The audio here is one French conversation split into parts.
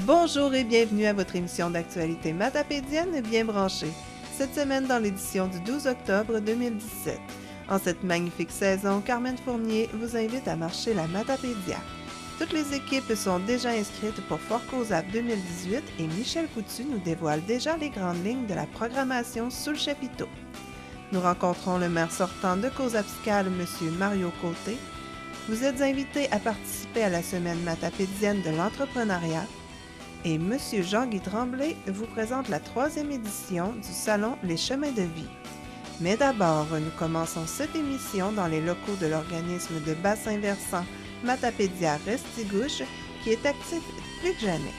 Bonjour et bienvenue à votre émission d'actualité matapédienne bien branchée. Cette semaine dans l'édition du 12 octobre 2017. En cette magnifique saison, Carmen Fournier vous invite à marcher la Matapédia. Toutes les équipes sont déjà inscrites pour Fort Causap 2018 et Michel Coutu nous dévoile déjà les grandes lignes de la programmation sous le chapiteau. Nous rencontrons le maire sortant de Causap-Scale, M. Mario Côté. Vous êtes invité à participer à la semaine matapédienne de l'entrepreneuriat. Et M. Jean-Guy Tremblay vous présente la 3e édition du salon Les Chemins de vie. Mais d'abord, nous commençons cette émission dans les locaux de l'organisme de bassin versant Matapédia Restigouche, qui est actif plus que jamais.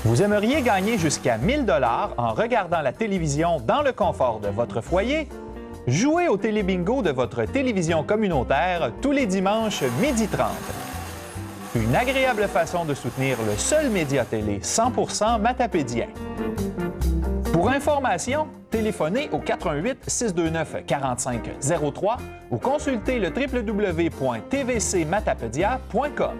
Vous aimeriez gagner jusqu'à 1 000 $ en regardant la télévision dans le confort de votre foyer? Jouez au télébingo de votre télévision communautaire tous les dimanches 12h30. Une agréable façon de soutenir le seul média télé 100% matapédien. Pour information, téléphonez au 88 629 45 03 ou consultez le www.tvcmatapedia.com.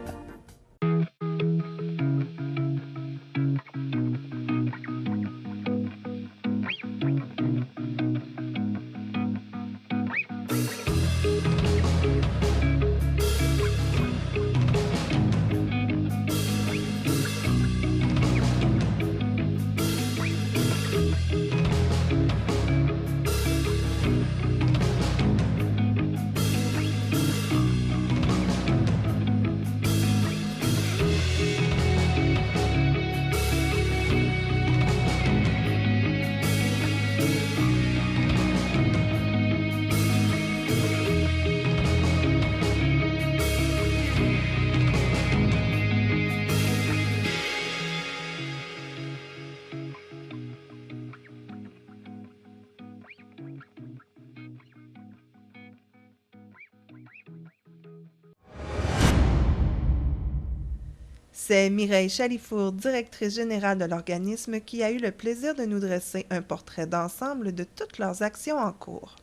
C'est Mireille Chalifour, directrice générale de l'organisme, qui a eu le plaisir de nous dresser un portrait d'ensemble de toutes leurs actions en cours.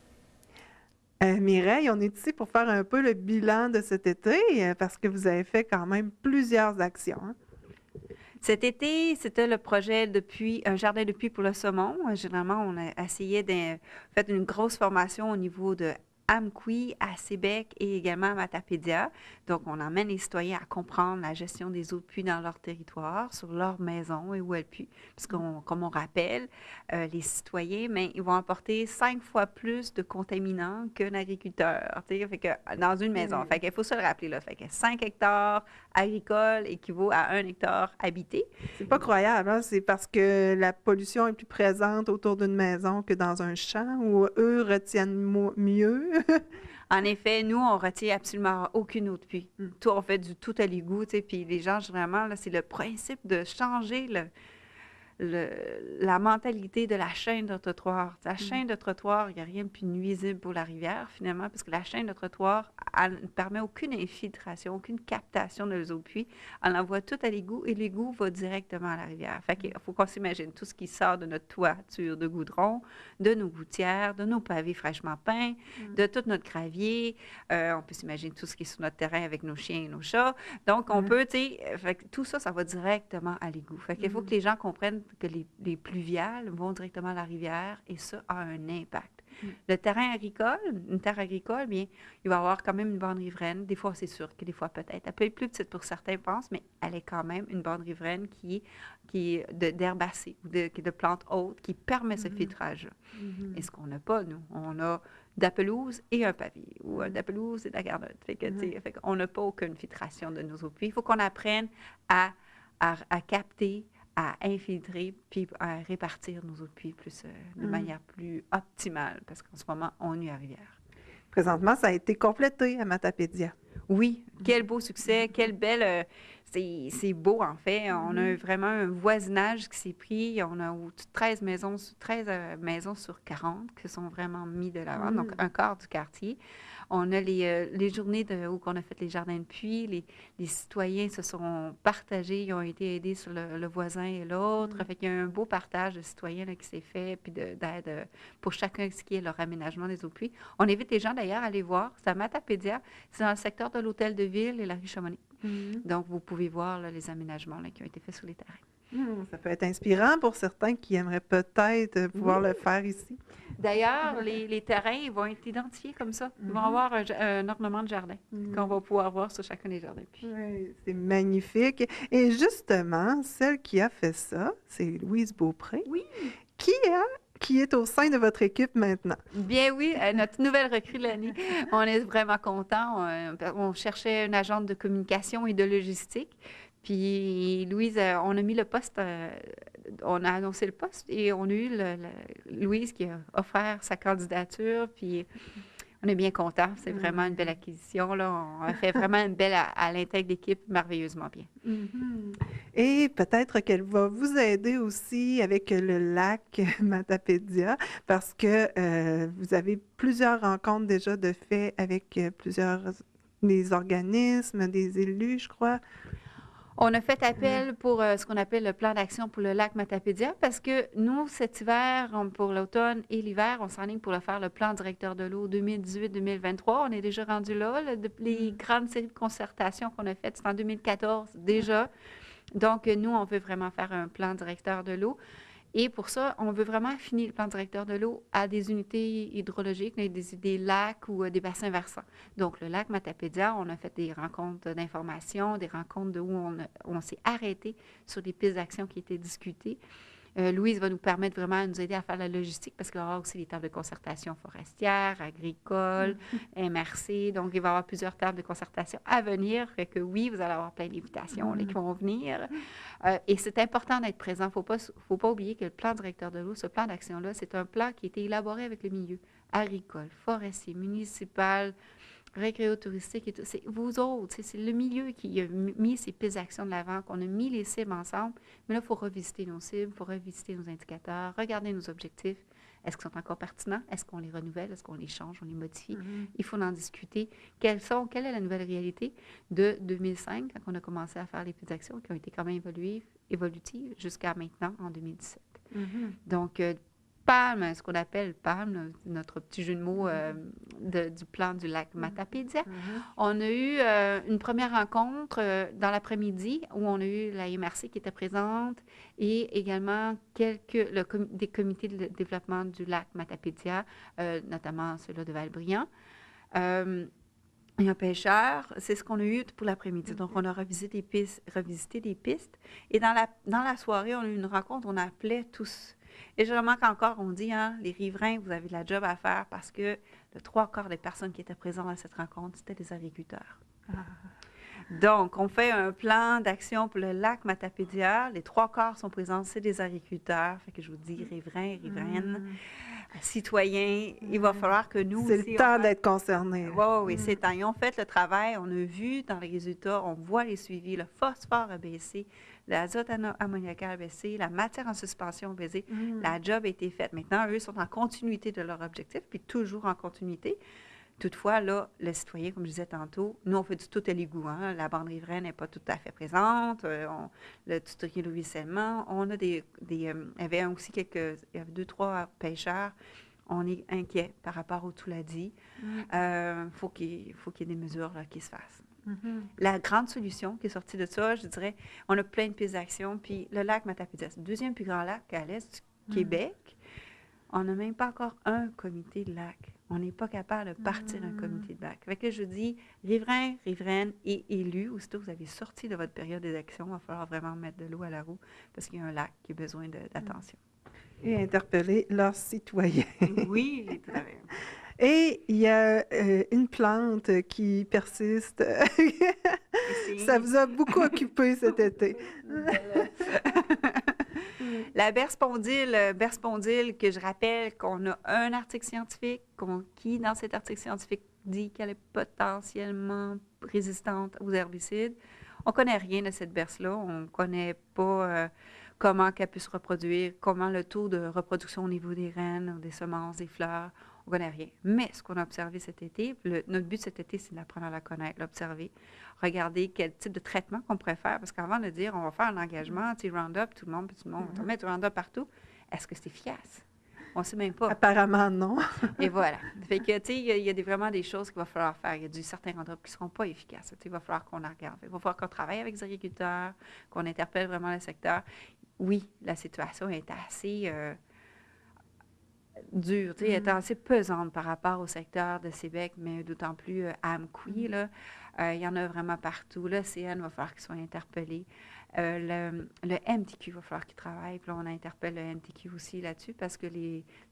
Mireille, on est ici pour faire un peu le bilan de cet été, parce que vous avez fait quand même plusieurs actions. Hein? Cet été, c'était le projet depuis un jardin de puits pour le saumon. Généralement, on a essayé de faire une grosse formation au niveau de Amqui, à Sébec et également à Matapédia. Donc, on emmène les citoyens à comprendre la gestion des eaux de puits dans leur territoire, sur leur maison et où elles puent. Parce que, comme on rappelle, les citoyens, mais ils vont apporter 5 fois plus de contaminants qu'un agriculteur, fait que, dans une maison. Fait qu'il faut se le rappeler, là. Fait que 5 hectares agricoles équivaut à 1 hectare habité. C'est pas croyable, hein? C'est parce que la pollution est plus présente autour d'une maison que dans un champ, où eux retiennent mieux. En effet, nous, on retient absolument aucune eau de puits. Tout, on fait du tout à l'égout, puis les gens, vraiment, là, c'est le principe de changer la mentalité de la chaîne de trottoir. La chaîne de trottoir, il n'y a rien de plus nuisible pour la rivière, finalement, parce que la chaîne de trottoir, elle ne permet aucune infiltration, aucune captation de l'eau de puits. Elle envoie tout à l'égout et l'égout va directement à la rivière. Fait qu'il faut qu'on s'imagine tout ce qui sort de notre toiture de goudron, de nos gouttières, de nos pavés fraîchement peints, de tout notre gravier. On peut s'imaginer tout ce qui est sur notre terrain avec nos chiens et nos chats. Donc, on peut, tu sais, tout ça, ça va directement à l'égout. Fait qu'il faut que les gens comprennent que les pluviales vont directement à la rivière et ça a un impact. Le terrain agricole, une terre agricole, bien, il va avoir quand même une bande riveraine. Des fois, c'est sûr que des fois, peut-être. Elle peut être plus petite pour certains, pensent, mais elle est quand même une bande riveraine qui est d'herbacées ou de plantes hautes qui permet ce filtrage-là. Et ce qu'on n'a pas, nous, on a de la pelouse et un pavé, ou de la pelouse et de la garnotte. Fait qu'on n'a pas aucune filtration de nos eaux de puits. Il faut qu'on apprenne à capter, à infiltrer, puis à répartir nos eaux de puits de manière plus optimale, parce qu'en ce moment, on nuit à rivière. Présentement, ça a été complété à Matapédia. Oui, quel beau succès, quelle belle... c'est beau, en fait. On a vraiment un voisinage qui s'est pris. On a 13 maisons, 13 maisons sur 40 qui sont vraiment mis de l'avant, donc un quart du quartier. On a les journées où on a fait les jardins de puits. Les citoyens se sont partagés, ils ont été aidés sur le voisin et l'autre. Fait qu'il y a un beau partage de citoyens là, qui s'est fait, puis d'aide pour chacun ce qui est leur aménagement des eaux de pluie. On invite les gens d'ailleurs à aller voir. C'est à Matapédia. C'est dans le secteur de l'Hôtel de Ville et la rue Chamonix. Donc, vous pouvez voir là, les aménagements là, qui ont été faits sur les terrains. Ça peut être inspirant pour certains qui aimeraient peut-être pouvoir le faire ici. D'ailleurs, les terrains ils vont être identifiés comme ça. Ils vont avoir un ornement de jardin qu'on va pouvoir voir sur chacun des jardins. Oui, c'est magnifique. Et justement, celle qui a fait ça, c'est Louise Beaupré. Oui. Qui est au sein de votre équipe maintenant. Bien oui, notre nouvelle recrue de l'année. On est vraiment contents. On cherchait une agente de communication et de logistique. Puis Louise, on a mis le poste, on a annoncé le poste et on a eu Louise qui a offert sa candidature. Puis on est bien contents. C'est vraiment une belle acquisition. Là. On a fait vraiment une belle à l'intègre d'équipe merveilleusement bien. Et peut-être qu'elle va vous aider aussi avec le lac Matapédia parce que vous avez plusieurs rencontres déjà de fait avec des organismes, des élus, je crois. On a fait appel pour ce qu'on appelle le plan d'action pour le lac Matapédia parce que nous, cet hiver, pour l'automne et l'hiver, on s'enligne pour faire le plan directeur de l'eau 2018-2023. On est déjà rendu là. Les grandes séries de concertations qu'on a faites, c'est en 2014 déjà. Donc, nous, on veut vraiment faire un plan directeur de l'eau. Et pour ça, on veut vraiment affiner le plan directeur de l'eau à des unités hydrologiques, des lacs ou des bassins versants. Donc, le lac Matapédia, on a fait des rencontres d'information, des rencontres où on s'est arrêté sur des pistes d'action qui étaient discutées. Louise va nous permettre vraiment de nous aider à faire la logistique parce qu'il y aura aussi les tables de concertation forestière, agricole, MRC. Donc, il va y avoir plusieurs tables de concertation à venir. Fait que oui, vous allez avoir plein d'invitations qui vont venir. Et c'est important d'être présent. Il ne faut pas oublier que le plan directeur de l'eau, ce plan d'action-là, c'est un plan qui a été élaboré avec le milieu agricole, forestier, municipal, récréo-touristique et tout. C'est vous autres, c'est le milieu qui a mis ces pistes d'action de l'avant, qu'on a mis les cibles ensemble. Mais là, il faut revisiter nos cibles, il faut revisiter nos indicateurs, regarder nos objectifs. Est-ce qu'ils sont encore pertinents? Est-ce qu'on les renouvelle? Est-ce qu'on les change? On les modifie? Il faut en discuter. Quelle est la nouvelle réalité de 2005, quand on a commencé à faire les pistes d'action, qui ont été quand même évolutives jusqu'à maintenant, en 2017. Donc, PALM, ce qu'on appelle PALM, notre petit jeu de mots du plan du lac Matapédia. On a eu une première rencontre dans l'après-midi où on a eu la MRC qui était présente et également des comités de développement du lac Matapédia, notamment ceux-là de Valbriand. Et un pêcheur, c'est ce qu'on a eu pour l'après-midi. Donc, on a revisité des pistes. Et dans la soirée, on a eu une rencontre, on appelait tous. Et je remarque encore, on dit, les riverains, vous avez de la job à faire parce que le 3/4 des personnes qui étaient présentes à cette rencontre, c'était des agriculteurs. Donc, on fait un plan d'action pour le lac Matapédia. Les 3/4 sont présents, c'est des agriculteurs. Fait que je vous dis, riverains, riveraines, citoyens, il va falloir que nous c'est aussi... C'est le temps d'être concernés. Oui, c'est le temps. Ils ont fait le travail, on a vu dans les résultats, on voit les suivis, le phosphore a baissé, l'azote ammoniacal a baissé, la matière en suspension a baissé, la job a été faite. Maintenant, eux sont en continuité de leur objectif, puis toujours en continuité. Toutefois, là, le citoyen, comme je disais tantôt, nous, on fait du tout à l'égout. La bande riveraine n'est pas tout à fait présente. Le tutoriel au ruissellement. On a il y avait aussi il y avait 2-3 pêcheurs. On est inquiet par rapport au tout l'a dit. Faut qu'il y ait des mesures là, qui se fassent. La grande solution qui est sortie de ça, je dirais, on a plein de pistes d'action. Puis le lac Matapédia, c'est le deuxième plus grand lac à l'est du Québec. On n'a même pas encore un comité de lac. On n'est pas capable de partir un comité de lac. Fait que je dis, riverains, riveraines et élus, aussitôt que vous avez sorti de votre période d'action, il va falloir vraiment mettre de l'eau à la roue parce qu'il y a un lac qui a besoin d'attention. Et interpeller leurs citoyens. Oui, tout à fait. Et il y a une plante qui persiste. Ça vous a beaucoup occupé cet été. La berspondyle, que je rappelle qu'on a un article scientifique qui, dans cet article scientifique, dit qu'elle est potentiellement résistante aux herbicides. On ne connaît rien de cette berce-là. On ne connaît pas comment qu'elle peut se reproduire, comment le taux de reproduction au niveau des graines, des semences, des fleurs. On ne connaît rien. Mais ce qu'on a observé cet été, notre but cet été, c'est d'apprendre à la connaître, l'observer, regarder quel type de traitement qu'on pourrait faire. Parce qu'avant de dire, on va faire un engagement, tu sais, Roundup, tout le monde, on va mettre Roundup partout, est-ce que c'est efficace? On ne sait même pas. Apparemment, non. Et voilà. Fait que, tu sais, il y a vraiment des choses qu'il va falloir faire. Il y a certains Roundup qui ne seront pas efficaces. Il va falloir qu'on la regarde. Il va falloir qu'on travaille avec les agriculteurs, qu'on interpelle vraiment le secteur. Oui, la situation est assez dure, elle est assez pesante par rapport au secteur de Sébec, mais d'autant plus à Amqui, là. Il y en a vraiment partout. Le CN va falloir qu'ils soient interpellés. Le MTQ va falloir qu'il travaille. Puis là, on interpelle le MTQ aussi là-dessus parce que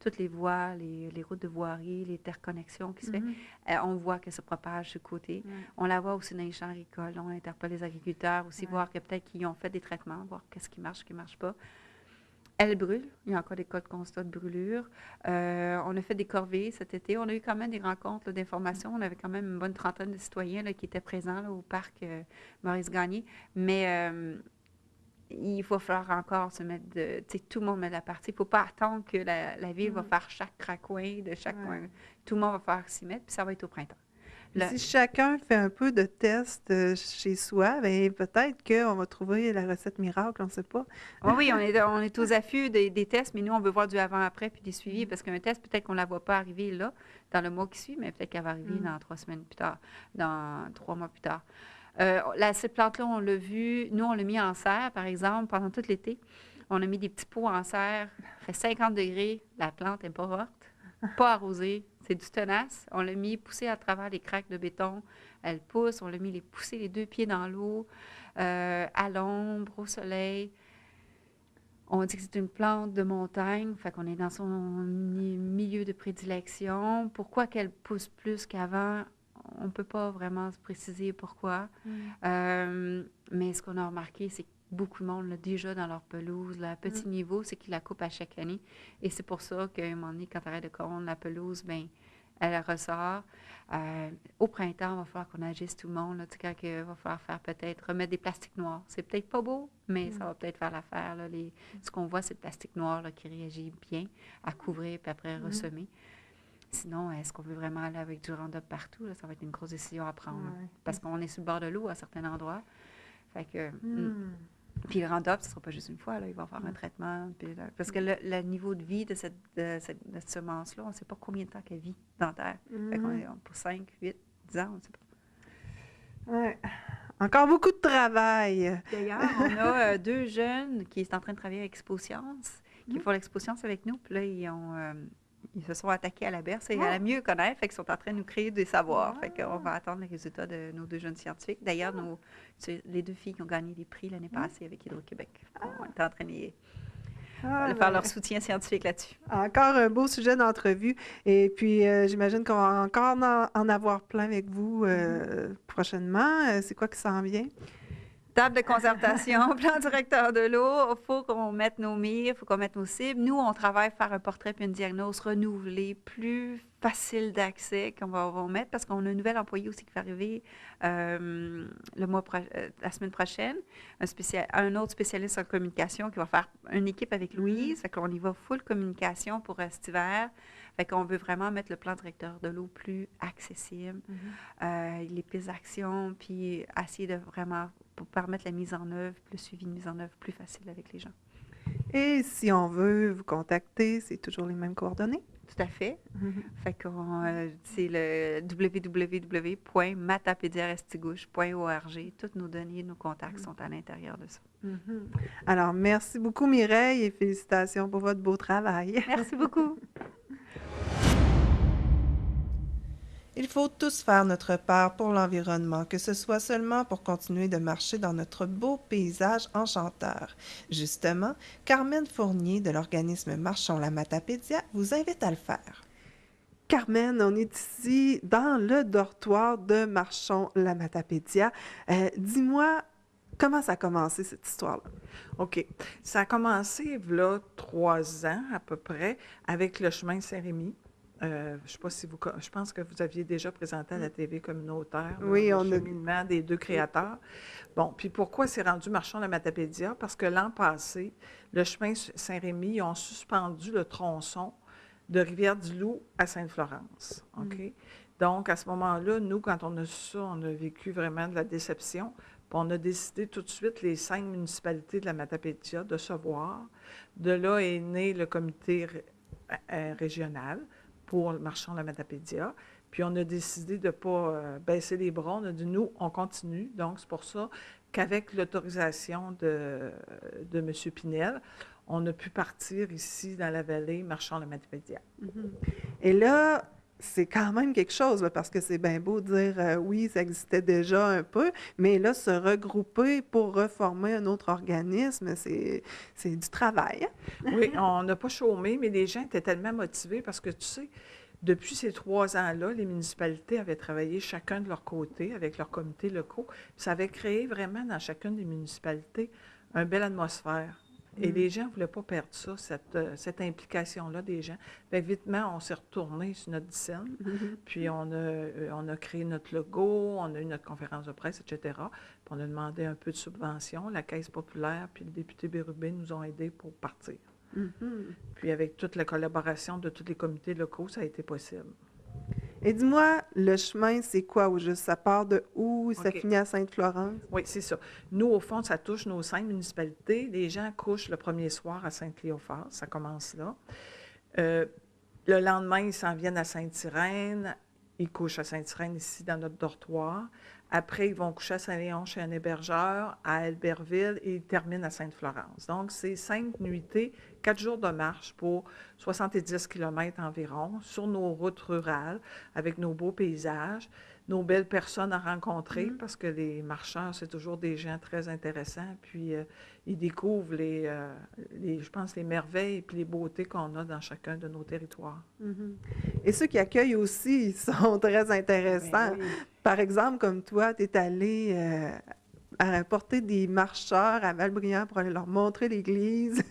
toutes les voies, les routes de voirie, les interconnexions qui se fait, on voit qu'elles se propagent de côté. On la voit aussi dans les champs agricoles. On interpelle les agriculteurs aussi, voir que peut-être qu'ils ont fait des traitements, voir qu'est-ce qui marche, ce qui ne marche pas. Elle brûle. Il y a encore des cas de constat de brûlure. On a fait des corvées cet été. On a eu quand même des rencontres d'information. On avait quand même une bonne trentaine de citoyens là, qui étaient présents là, au parc Maurice-Gagné. Mais il va falloir encore se mettre de... Tu sais, tout le monde met de la partie. Il ne faut pas attendre que la ville va faire chaque raccoin de chaque coin. Tout le monde va falloir s'y mettre, puis ça va être au printemps. Si chacun fait un peu de tests chez soi, bien, peut-être qu'on va trouver la recette miracle, on ne sait pas. Oui, on est aux affûts des tests, mais nous, on veut voir du avant-après puis des suivis, parce qu'un test, peut-être qu'on ne la voit pas arriver là, dans le mois qui suit, mais peut-être qu'elle va arriver dans 3 semaines plus tard, dans 3 mois plus tard. Cette plante-là, on l'a vue, nous, on l'a mis en serre, par exemple, pendant tout l'été. On a mis des petits pots en serre, il fait 50 degrés, la plante n'est pas morte, pas arrosée. C'est du tenace. On l'a mis pousser à travers les craques de béton. Elle pousse. On l'a mis pousser les 2 pieds dans l'eau, à l'ombre, au soleil. On dit que c'est une plante de montagne. Fait qu'on est dans son milieu de prédilection. Pourquoi qu'elle pousse plus qu'avant? On ne peut pas vraiment se préciser pourquoi. Mais ce qu'on a remarqué, c'est que beaucoup de monde l'a déjà dans leur pelouse. Là, à petit niveau, c'est qu'ils la coupent à chaque année. Et c'est pour ça qu'à un moment donné, quand tu arrêtes de corrompre la pelouse, bien, elle ressort. Au printemps, il va falloir qu'on agisse tout le monde. Là, quand il va falloir faire peut-être remettre des plastiques noirs. C'est peut-être pas beau, mais ça va peut-être faire l'affaire. Là. Ce qu'on voit, c'est le plastique noir là, qui réagit bien à couvrir puis après ressemer. Sinon, est-ce qu'on veut vraiment aller avec du Roundup partout? Là? Ça va être une grosse décision à prendre. Parce qu'on est sur le bord de l'eau à certains endroits. Fait que... Puis le Roundup, ce ne sera pas juste une fois, là, il va faire un traitement. Puis là, parce que le niveau de vie de cette semence-là, on ne sait pas combien de temps qu'elle vit dans la terre. Fait qu'on est pour 5, 8, 10 ans, on ne sait pas. Oui. Encore beaucoup de travail. D'ailleurs, on a 2 jeunes qui sont en train de travailler avec Expo-Science, qui font l'Expo-Science avec nous. Puis là, ils se sont attaqués à la berce et à la mieux connaître. Fait qu'ils sont en train de nous créer des savoirs. Fait qu'on va attendre les résultats de nos 2 jeunes scientifiques. D'ailleurs, les 2 filles qui ont gagné des prix l'année passée avec Hydro-Québec. On est en train de faire leur soutien scientifique là-dessus. Encore un beau sujet d'entrevue. Et puis, j'imagine qu'on va encore en avoir plein avec vous prochainement. C'est quoi qui s'en vient? Table de concertation, plan directeur de l'eau, il faut qu'on mette nos mires, il faut qu'on mette nos cibles. Nous, on travaille faire un portrait puis une diagnose renouvelée, plus facile d'accès qu'on va mettre parce qu'on a un nouvel employé aussi qui va arriver la semaine prochaine, un autre spécialiste en communication qui va faire une équipe avec Louise. Fait qu'on y va full communication pour cet hiver. Fait qu'on veut vraiment mettre le plan directeur de l'eau plus accessible, les pistes d'action, puis essayer de vraiment pour permettre la mise en œuvre, le suivi de mise en œuvre plus facile avec les gens. Et si on veut vous contacter, c'est toujours les mêmes coordonnées? Tout à fait. Fait que c'est le www.matapédiarestigouche.org. Toutes nos données, nos contacts sont à l'intérieur de ça. Alors, merci beaucoup Mireille et félicitations pour votre beau travail. Merci beaucoup. Il faut tous faire notre part pour l'environnement, que ce soit seulement pour continuer de marcher dans notre beau paysage enchanteur. Justement, Carmen Fournier de l'organisme Marchons la Matapédia vous invite à le faire. Carmen, on est ici dans le dortoir de Marchons la Matapédia. Dis-moi, comment ça a commencé cette histoire-là? OK. Ça a commencé, là, 3 ans à peu près, avec le chemin Saint-Rémy. Je ne sais pas si je pense que vous aviez déjà présenté à la TV communautaire Oui, le on a... cheminement des deux créateurs. Bon, puis pourquoi c'est rendu Marchons la Matapédia? Parce que l'an passé, le chemin Saint-Rémy, ils ont suspendu le tronçon de Rivière-du-Loup à Sainte-Florence. OK? Donc, à ce moment-là, nous, quand on a su ça, on a vécu vraiment de la déception. Puis on a décidé tout de suite, les 5 municipalités de la Matapédia, de se voir. De là est né le comité régional pour Marchons la Matapédia. Puis on a décidé de ne pas baisser les bras. On a dit, nous, on continue. Donc, c'est pour ça qu'avec l'autorisation de M. Pinel, on a pu partir ici dans la vallée Marchons la Matapédia. Et là, c'est quand même quelque chose, là, parce que c'est bien beau de dire oui, ça existait déjà un peu, mais là, se regrouper pour reformer un autre organisme, c'est du travail. Hein? Oui, on n'a pas chômé, mais les gens étaient tellement motivés parce que, tu sais, depuis ces 3 ans-là, les municipalités avaient travaillé chacun de leur côté avec leurs comités locaux. Ça avait créé vraiment dans chacune des municipalités une belle atmosphère. Et les gens ne voulaient pas perdre ça, cette implication-là des gens. Bien, vitement, on s'est retourné sur notre scène, puis on a créé notre logo, on a eu notre conférence de presse, etc. Puis on a demandé un peu de subvention. La Caisse populaire puis le député Bérubé nous ont aidés pour partir. Puis avec toute la collaboration de tous les comités locaux, ça a été possible. Et dis-moi, le chemin, c'est quoi au juste? Ça part de où? Ça OK. finit à Sainte-Florence? Oui, c'est ça. Nous, au fond, ça touche nos 5 municipalités. Les gens couchent le premier soir à Saint-Cléophas. Ça commence là. Le lendemain, ils s'en viennent à Sainte-Irène. Ils couchent à Sainte-Irène, ici, dans notre dortoir. Après, ils vont coucher à Saint-Léon chez un hébergeur, à Albertville, et ils terminent à Sainte-Florence. Donc, c'est 5 nuitées, 4 jours de marche pour 70 km environ, sur nos routes rurales, avec nos beaux paysages, nos belles personnes à rencontrer, parce que les marcheurs, c'est toujours des gens très intéressants, puis ils découvrent je pense, les merveilles et puis les beautés qu'on a dans chacun de nos territoires. Et ceux qui accueillent aussi sont très intéressants. Ben oui. Par exemple, comme toi, tu es allé à porter des marcheurs à Valbriand pour aller leur montrer l'église.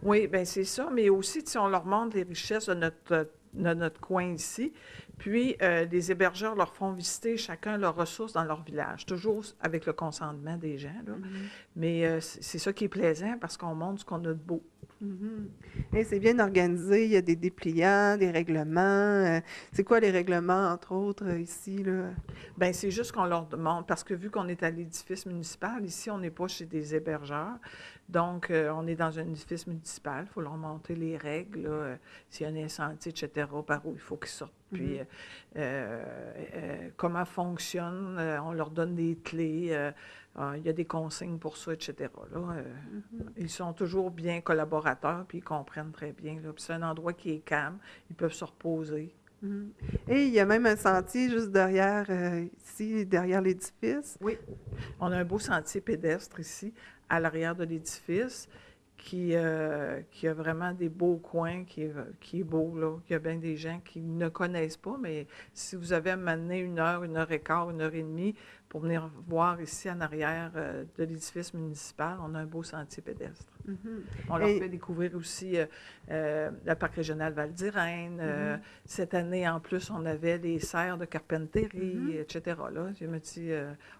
Oui, bien c'est ça, mais aussi, tu sais, on leur montre les richesses de notre coin ici. Puis, les hébergeurs leur font visiter chacun leurs ressources dans leur village, toujours avec le consentement des gens, là. Mais c'est ça qui est plaisant parce qu'on montre ce qu'on a de beau. Et c'est bien organisé, il y a des dépliants, des règlements. C'est quoi les règlements, entre autres, ici, là? Bien, c'est juste qu'on leur demande, parce que vu qu'on est à l'édifice municipal, ici, on n'est pas chez des hébergeurs. Donc, on est dans un édifice municipal. Il faut leur monter les règles, là, s'il y a un incendie, etc., par où il faut qu'ils sortent. Puis, comment fonctionne, on leur donne des clés, il y a des consignes pour ça, etc. Là, ils sont toujours bien collaborateurs, puis ils comprennent très bien. Là. Puis c'est un endroit qui est calme, ils peuvent se reposer. Et il y a même un sentier juste derrière, ici, derrière l'édifice. Oui, on a un beau sentier pédestre ici, à l'arrière de l'édifice, qui a vraiment des beaux coins, qui est beau, là. Il y a bien des gens qui ne connaissent pas, mais si vous avez à m'amener 1 heure et quart, 1 heure et demie pour venir voir ici en arrière de l'édifice municipal, on a un beau sentier pédestre. On leur fait découvrir aussi le parc régional Val-d'Irène. Cette année, en plus, on avait les serres de Carpinterie, etc. Là, je me dis,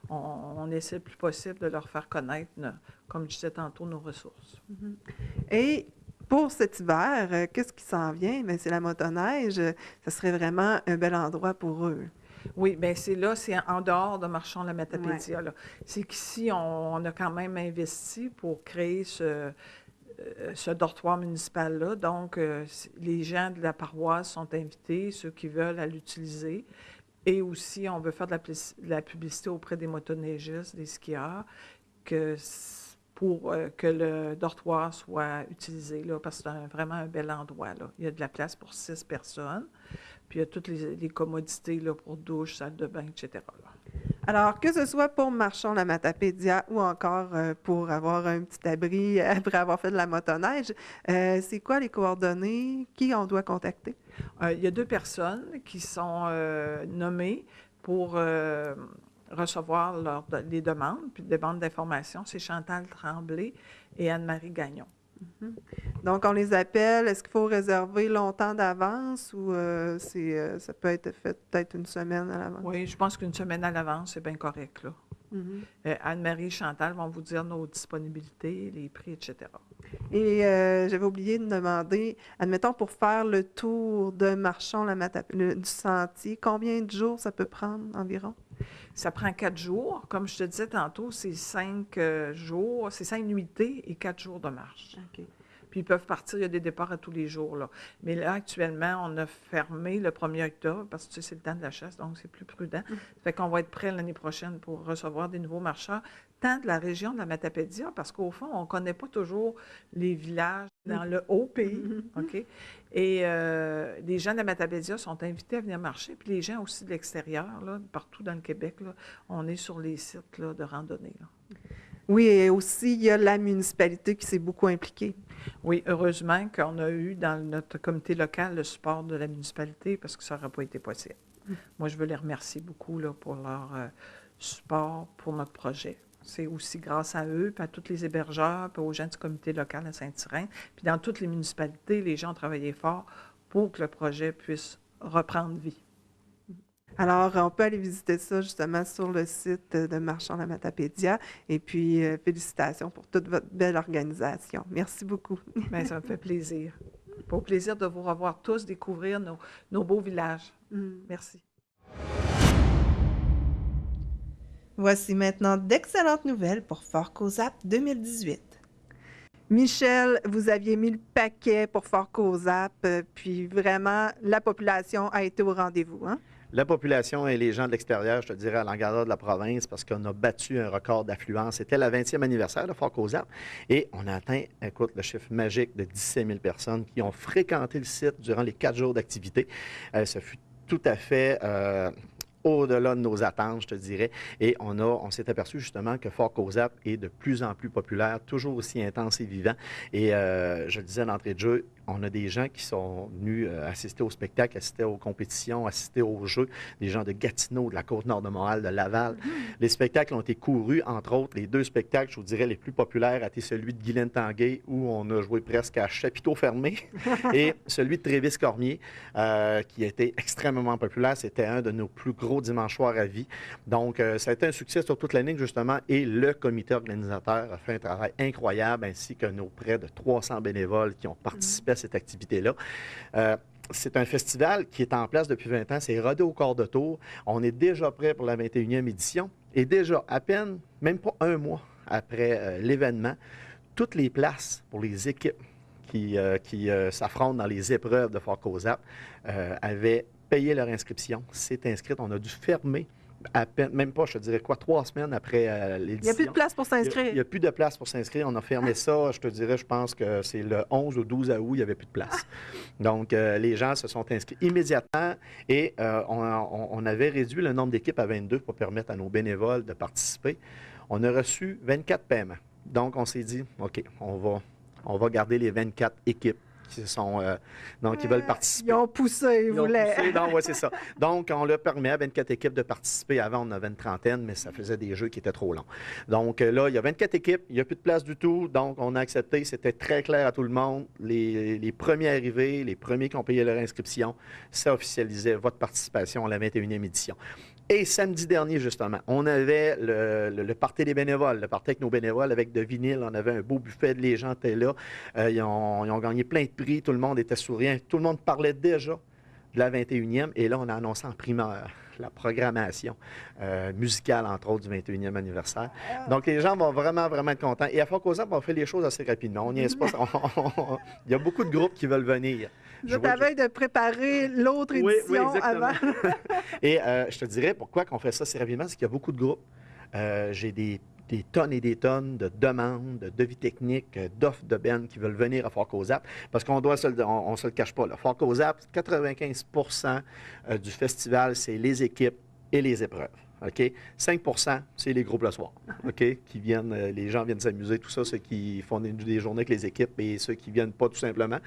on essaie le plus possible de leur faire connaître, comme je disais tantôt, nos ressources. Et pour cet hiver, qu'est-ce qui s'en vient? Bien, c'est la motoneige. Ça serait vraiment un bel endroit pour eux. Oui, bien c'est en dehors de Marchons la Matapédia. Là. C'est qu'ici, on a quand même investi pour créer ce dortoir municipal-là. Donc, les gens de la paroisse sont invités, ceux qui veulent, à l'utiliser. Et aussi, on veut faire de la publicité auprès des motoneigistes, des skieurs, pour que le dortoir soit utilisé, là, parce que c'est vraiment un bel endroit. Là. Il y a de la place pour 6 personnes. Puis il y a toutes les commodités là, pour douche, salle de bain, etc. Là. Alors, que ce soit pour Marchons la Matapédia ou encore pour avoir un petit abri après avoir fait de la motoneige, c'est quoi les coordonnées? Qui on doit contacter? Il y a 2 personnes qui sont nommées pour recevoir les demandes, puis des demandes d'information. C'est Chantal Tremblay et Anne-Marie Gagnon. Donc, on les appelle. Est-ce qu'il faut réserver longtemps d'avance ou ça peut être fait peut-être une semaine à l'avance? Oui, je pense qu'une semaine à l'avance, c'est bien correct, là. Mhm. Anne-Marie et Chantal vont vous dire nos disponibilités, les prix, etc. Et j'avais oublié de demander, admettons, pour faire le tour de Marchon, du sentier, combien de jours ça peut prendre environ? Ça prend 4 jours. Comme je te disais tantôt, c'est 5 jours, c'est 5 nuitées et 4 jours de marche. OK. Puis ils peuvent partir, il y a des départs à tous les jours, là. Mais là, actuellement, on a fermé le 1er octobre parce que tu sais, c'est le temps de la chasse, donc c'est plus prudent. Fait qu'on va être prêt l'année prochaine pour recevoir des nouveaux marcheurs, tant de la région de la Matapédia, parce qu'au fond, on ne connaît pas toujours les villages dans le haut pays, OK? Et les gens de la Matapédia sont invités à venir marcher, puis les gens aussi de l'extérieur, là, partout dans le Québec, là, on est sur les sites là, de randonnée, là. Oui, et aussi, il y a la municipalité qui s'est beaucoup impliquée. Oui, heureusement qu'on a eu dans notre comité local le support de la municipalité parce que ça n'aurait pas été possible. Moi, je veux les remercier beaucoup là, pour leur support pour notre projet. C'est aussi grâce à eux, puis à tous les hébergeurs, puis aux gens du comité local à Saint-Irène. Puis dans toutes les municipalités, les gens ont travaillé fort pour que le projet puisse reprendre vie. Alors, on peut aller visiter ça justement sur le site de Marchand-la-Matapédia. Et puis, félicitations pour toute votre belle organisation. Merci beaucoup. Bien, ça me fait plaisir. Au plaisir de vous revoir tous, découvrir nos beaux villages. Merci. Voici maintenant d'excellentes nouvelles pour Fort Cozap 2018. Michel, vous aviez mis le paquet pour Fort Cozap, puis vraiment, la population a été au rendez-vous, hein? La population et les gens de l'extérieur, je te dirais, à l'engrandeur de la province, parce qu'on a battu un record d'affluence. C'était le 20e anniversaire de Fort Cozap et on a atteint, écoute, le chiffre magique de 17 000 personnes qui ont fréquenté le site durant les 4 jours d'activité. Ce fut tout à fait au-delà de nos attentes, je te dirais. Et on s'est aperçu justement que Fort Cozap est de plus en plus populaire, toujours aussi intense et vivant. Et je le disais d'entrée de jeu, on a des gens qui sont venus assister au spectacle, assister aux compétitions, assister aux jeux, des gens de Gatineau, de la Côte-Nord de Montréal, de Laval. Les spectacles ont été courus, entre autres, les 2 spectacles, je vous dirais, les plus populaires a été celui de Guylaine Tanguay, où on a joué presque à chapiteau fermé, et celui de Trévis Cormier, qui a été extrêmement populaire. C'était un de nos plus gros dimanches soirs à vie. Donc, ça a été un succès sur toute l'année, justement, et le comité organisateur a fait un travail incroyable, ainsi que nos près de 300 bénévoles qui ont participé à cette activité-là. C'est un festival qui est en place depuis 20 ans. C'est rodé au quart de tour. On est déjà prêt pour la 21e édition. Et déjà, à peine, même pas un mois après l'événement, toutes les places pour les équipes qui s'affrontent dans les épreuves de Fort Cozap avaient payé leur inscription. C'est inscrit. On a dû fermer à peine, même pas, je te dirais quoi, 3 semaines après l'édition. Il n'y a plus de place pour s'inscrire. Il n'y a plus de place pour s'inscrire. On a fermé ça, je te dirais, je pense que c'est le 11 ou 12 août, il n'y avait plus de place. Donc, les gens se sont inscrits immédiatement et on avait réduit le nombre d'équipes à 22 pour permettre à nos bénévoles de participer. On a reçu 24 paiements. Donc, on s'est dit, OK, on va garder les 24 équipes qui veulent participer. Ils ont poussé, ils voulaient. Oui, c'est ça. Donc, on leur permet à 24 équipes de participer. Avant, on avait une trentaine, mais ça faisait des jeux qui étaient trop longs. Donc, là, il y a 24 équipes, il n'y a plus de place du tout. Donc, on a accepté. C'était très clair à tout le monde. Les premiers arrivés, les premiers qui ont payé leur inscription, ça officialisait votre participation à la 21e édition. Et samedi dernier, justement, on avait le party des bénévoles, le party avec nos bénévoles, avec de vinyle. On avait un beau buffet, les gens étaient là. Ils ont gagné plein de prix, tout le monde était souriant. Tout le monde parlait déjà de la 21e. Et là, on a annoncé en primeur la programmation musicale, entre autres, du 21e anniversaire. Donc, les gens vont vraiment, vraiment être contents. Et à Fort Cozap, on fait les choses assez rapidement. On n'y est pas. Il y a beaucoup de groupes qui veulent venir. Vous êtes à veille de préparer l'autre édition avant. Et je te dirais pourquoi on fait ça si rapidement, c'est qu'il y a beaucoup de groupes. J'ai des tonnes et des tonnes de demandes, de devis techniques, d'offres de bennes qui veulent venir à Fort Cozap. Parce qu'on ne se le cache pas. Là. Fort Cozap, 95 % du festival, c'est les équipes et les épreuves. OK? 5 % c'est les groupes le soir. OK? Qui viennent, les gens viennent s'amuser, tout ça, ceux qui font des journées avec les équipes et ceux qui ne viennent pas tout simplement,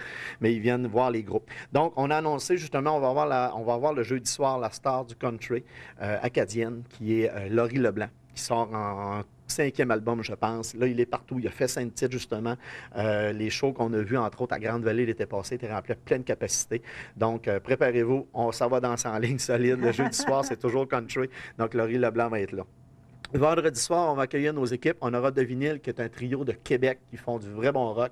mais ils viennent voir les groupes. Donc, on a annoncé justement, on va avoir le jeudi soir la star du country acadienne, qui est Laurie Leblanc, qui sort en 5e album, je pense. Là, il est partout. Il a fait 5 titres, justement. Les shows qu'on a vus, entre autres, à Grande-Vallée l'été passé, étaient remplis à pleine capacité. Donc, préparez-vous. Ça va danser en ligne solide. Le jeudi soir, c'est toujours country. Donc, Laurie Leblanc va être là. Vendredi soir, on va accueillir nos équipes. On aura De Vinyle, qui est un trio de Québec qui font du vrai bon rock.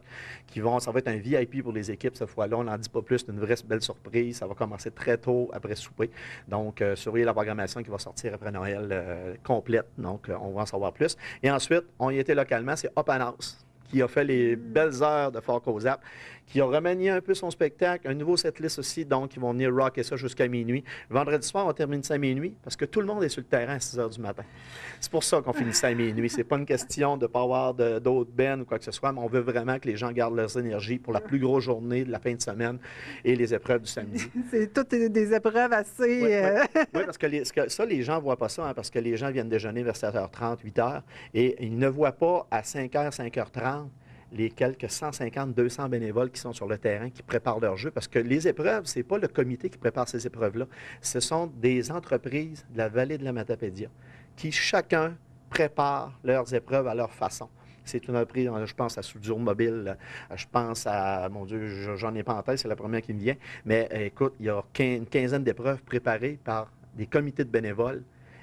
Ça va être un VIP pour les équipes cette fois-là. On n'en dit pas plus. C'est une vraie belle surprise. Ça va commencer très tôt après souper. Donc, surveillez la programmation qui va sortir après Noël complète. Donc, on va en savoir plus. Et ensuite, on y était localement. C'est Open House qui a fait les belles heures de Fort Cozap, qui a remanié un peu son spectacle, un nouveau setlist aussi, donc ils vont venir rocker ça jusqu'à minuit. Vendredi soir, on termine ça à minuit, parce que tout le monde est sur le terrain à 6 heures du matin. C'est pour ça qu'on finit ça à minuit. C'est pas une question de ne pas avoir d'autres bands ou quoi que ce soit, mais on veut vraiment que les gens gardent leurs énergies pour la plus grosse journée de la fin de semaine et les épreuves du samedi. C'est toutes des épreuves assez... Oui, parce que ça, les gens ne voient pas ça, hein, parce que les gens viennent déjeuner vers 7h30, 8h, et ils ne voient pas à 5h, 5h30 les quelques 150, 200 bénévoles qui sont sur le terrain, qui préparent leur jeu, parce que les épreuves, ce n'est pas le comité qui prépare ces épreuves-là, ce sont des entreprises de la vallée de la Matapédia qui, chacun, préparent leurs épreuves à leur façon. C'est une entreprise, je pense à Soudure Mobile, je pense à, mon Dieu, j'en ai pas en tête, c'est la première qui me vient, mais écoute, il y a une quinzaine d'épreuves préparées par des comités de bénévoles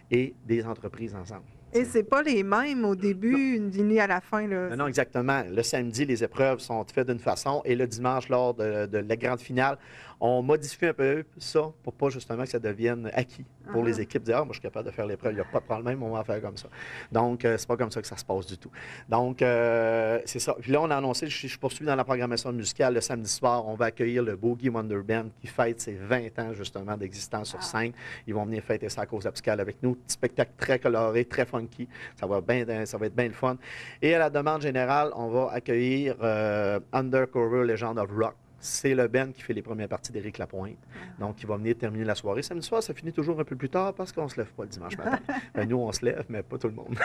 et des entreprises ensemble. Et c'est pas les mêmes au début, une lignée à la fin. Là. Non, exactement. Le samedi, les épreuves sont faites d'une façon et le dimanche, lors de la grande finale, on modifie un peu ça pour pas justement que ça devienne acquis pour les équipes. Dire, moi, je suis capable de faire l'épreuve, il n'y a pas de problème, on va en faire comme ça. Donc, c'est pas comme ça que ça se passe du tout. Donc, c'est ça. Puis là, on a annoncé, je poursuis dans la programmation musicale, le samedi soir, on va accueillir le Boogie Wonder Band qui fête ses 20 ans, justement, d'existence sur scène. Ils vont venir fêter ça à Cause Abscale avec nous. Petit spectacle très coloré, très funky. Ça va être bien le fun. Et à la demande générale, on va accueillir Undercover Legend of Rock. C'est le band qui fait les premières parties d'Éric Lapointe. Donc, il va venir terminer la soirée. Samedi soir, ça finit toujours un peu plus tard parce qu'on ne se lève pas le dimanche matin. Nous, on se lève, mais pas tout le monde.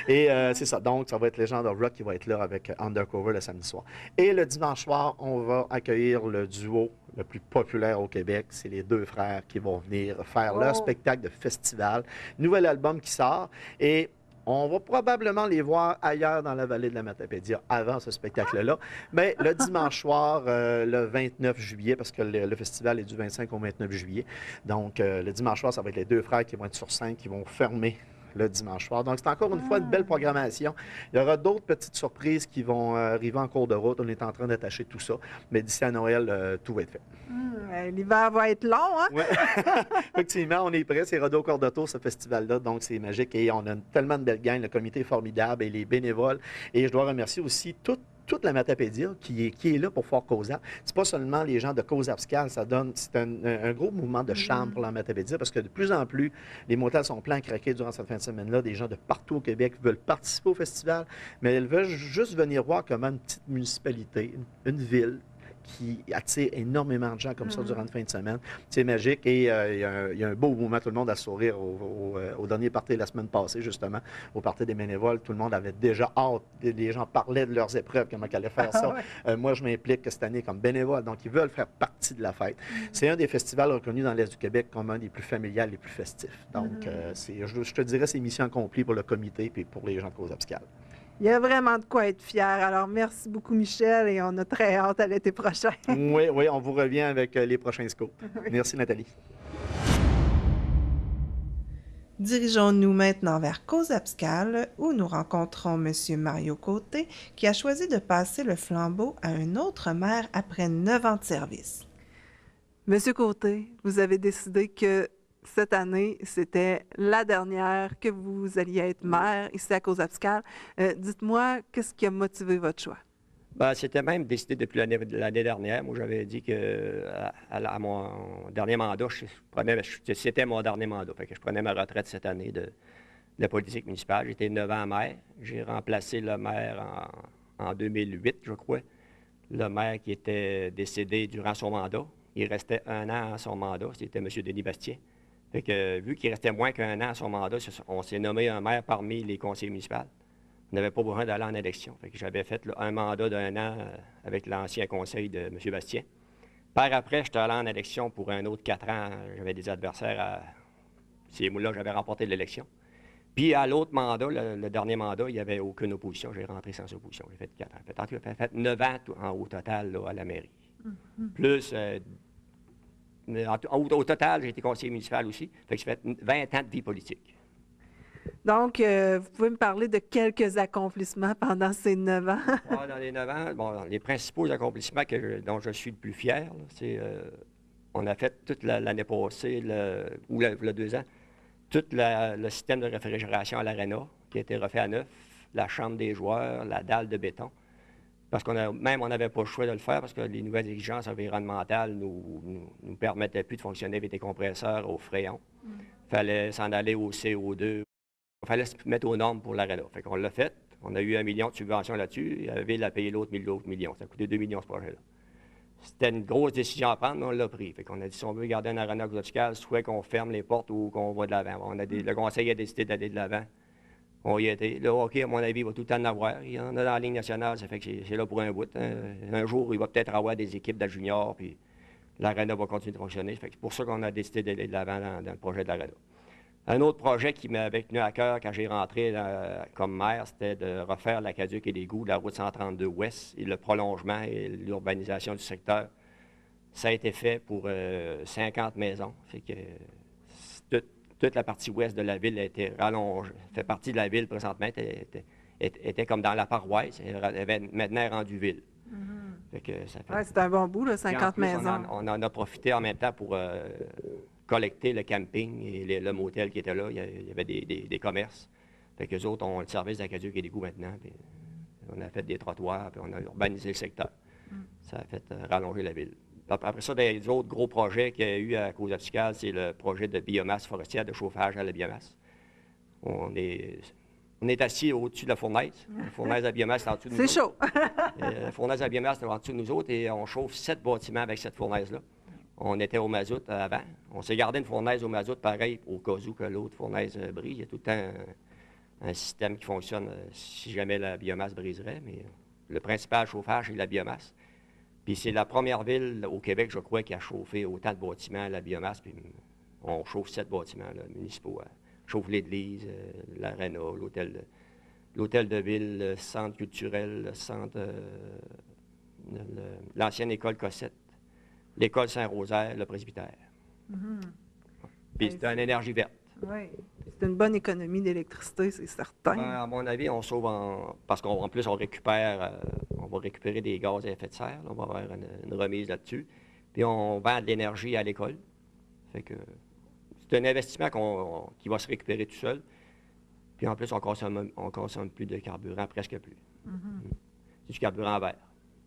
Et c'est ça. Donc, ça va être Legend of Rock qui va être là avec Undercover le samedi soir. Et le dimanche soir, on va accueillir le duo le plus populaire au Québec. C'est les deux frères qui vont venir faire leur spectacle de festival. Nouvel album qui sort. Et on va probablement les voir ailleurs dans la vallée de la Matapédia avant ce spectacle-là. Mais le dimanche soir, le 29 juillet, parce que le festival est du 25 au 29 juillet. Donc, le dimanche soir, ça va être les deux frères qui vont être sur scène, qui vont fermer le dimanche soir. Donc, c'est encore une fois une belle programmation. Il y aura d'autres petites surprises qui vont arriver en cours de route. On est en train d'attacher tout ça. Mais d'ici à Noël, tout va être fait. L'hiver va être long, hein? Oui, effectivement, on est prêts. C'est Rodo Cordoto, ce festival-là. Donc, c'est magique. Et on a tellement de belles gangs. Le comité est formidable et les bénévoles. Et je dois remercier aussi toute la Matapédia qui est là pour Fort Cozap. C'est pas seulement les gens de Cozapscal, c'est un gros mouvement de charme pour la Matapédia parce que de plus en plus, les motels sont pleins à craquer durant cette fin de semaine-là. Des gens de partout au Québec veulent participer au festival, mais ils veulent juste venir voir comment une petite municipalité, une ville, qui attire énormément de gens comme ça durant une fin de semaine. C'est magique et il y a un beau mouvement, tout le monde a sourire au dernier party de la semaine passée, justement, au party des bénévoles. Tout le monde avait déjà hâte. Les gens parlaient de leurs épreuves, comment ils allaient faire ça. Moi, je m'implique cette année comme bénévole, donc ils veulent faire partie de la fête. C'est un des festivals reconnus dans l'Est du Québec comme un des plus familiales, les plus festifs. Donc, je te dirais, c'est mission accomplie pour le comité et pour les gens de Cause Abscale. Il y a vraiment de quoi être fier. Alors, merci beaucoup, Michel, et on a très hâte à l'été prochain. Oui, on vous revient avec les prochains scoops. Merci, Nathalie. Dirigeons-nous maintenant vers Cause Abscale, où nous rencontrons M. Mario Côté, qui a choisi de passer le flambeau à un autre maire après 9 ans de service. Monsieur Côté, vous avez décidé que cette année, c'était la dernière que vous alliez être maire ici à Cause Abscale. Dites-moi, qu'est-ce qui a motivé votre choix? Bien, c'était même décidé depuis l'année dernière. Moi, j'avais dit que à mon dernier mandat, c'était mon dernier mandat. Fait que je prenais ma retraite cette année de la politique municipale. J'étais 9 ans maire. J'ai remplacé le maire en 2008, je crois. Le maire qui était décédé durant son mandat. Il restait 1 an à son mandat. C'était M. Denis Bastien. Fait que, vu qu'il restait moins qu'1 an à son mandat, on s'est nommé un maire parmi les conseillers municipaux. On n'avait pas besoin d'aller en élection. Fait que j'avais fait un mandat d'1 an avec l'ancien conseil de M. Bastien. Par après, j'étais allé en élection pour un autre 4 ans. J'avais des adversaires à... C'est moi-là, j'avais remporté l'élection. Puis à l'autre mandat, le dernier mandat, il n'y avait aucune opposition. J'ai rentré sans opposition. J'ai fait 4 ans. J'ai fait 9 ans au total là, à la mairie. Plus, au total, j'ai été conseiller municipal aussi. Fait que j'ai fait 20 ans de vie politique. Donc, vous pouvez me parler de quelques accomplissements pendant ces 9 ans? Dans les 9 ans, bon, les principaux accomplissements dont je suis le plus fier, là, c'est on a fait toute l'année passée, ou le 2 ans, tout le système de réfrigération à l'Arena, qui a été refait à neuf, la chambre des joueurs, la dalle de béton. Parce on n'avait pas le choix de le faire parce que les nouvelles exigences environnementales nous permettaient plus de fonctionner avec des compresseurs au fréon. Il fallait s'en aller au CO2. Il fallait se mettre aux normes pour l'Arena. Fait qu'on l'a fait. On a eu 1 million de subventions là-dessus. La ville a payé l'autre million. Ça a coûté 2 millions ce projet-là. C'était une grosse décision à prendre, mais on l'a pris. Fait qu'on a dit si on veut garder un Arena Glotical, soit qu'on ferme les portes ou qu'on va de l'avant. Le conseil a décidé d'aller de l'avant. On y était. Le hockey, à mon avis, il va tout le temps en avoir. Il y en a dans la Ligue nationale, ça fait que c'est là pour un bout. Hein. Un jour, il va peut-être avoir des équipes de juniors, puis l'Arena va continuer de fonctionner. Fait que c'est pour ça qu'on a décidé d'aller de l'avant dans le projet de l'Arena. Un autre projet qui m'avait tenu à cœur quand j'ai rentré comme maire, c'était de refaire l'Aqueduc et l'égout de la route 132 ouest et le prolongement et l'urbanisation du secteur. Ça a été fait pour 50 maisons. Fait que toute la partie ouest de la ville a été rallongée, fait partie de la ville présentement, était comme dans la paroisse, elle avait maintenant rendu ville. Fait que ça fait... C'est un bon bout, là, 50 plus, maisons. On en a profité en même temps pour collecter le camping et le motel qui était là. Il y avait des commerces. Fait qu'eux autres ont le service d'Aqueduc et d'égout maintenant. Puis on a fait des trottoirs, puis on a urbanisé le secteur. Ça a fait rallonger la ville. Après ça, des autres gros projets qu'il y a eu à Causa-Tuscale, c'est le projet de biomasse forestière, de chauffage à la biomasse. On est assis au-dessus de la fournaise. La fournaise à biomasse est en dessous de nous autres. C'est chaud! La fournaise à biomasse est en dessous de nous autres et on chauffe 7 bâtiments avec cette fournaise-là. On était au mazout avant. On s'est gardé une fournaise au mazout pareil au cas où que l'autre fournaise brise. Il y a tout le temps un système qui fonctionne si jamais la biomasse briserait, mais le principal chauffage, c'est la biomasse. Puis c'est la première ville au Québec, je crois, qui a chauffé autant de bâtiments à la biomasse. Puis on chauffe 7 bâtiments là, municipaux. On chauffe l'église, l'aréna, l'hôtel de ville, le centre culturel, le centre, l'ancienne école Cossette, l'école Saint-Rosaire, le presbytère. Puis c'est une énergie verte. Oui, c'est une bonne économie d'électricité, c'est certain. À mon avis, on sauve parce qu'en plus, on va récupérer des gaz à effet de serre. Là, on va avoir une remise là-dessus. Puis on vend de l'énergie à l'école. Fait que c'est un investissement qui va se récupérer tout seul. Puis en plus, on consomme plus de carburant, presque plus. C'est du carburant vert.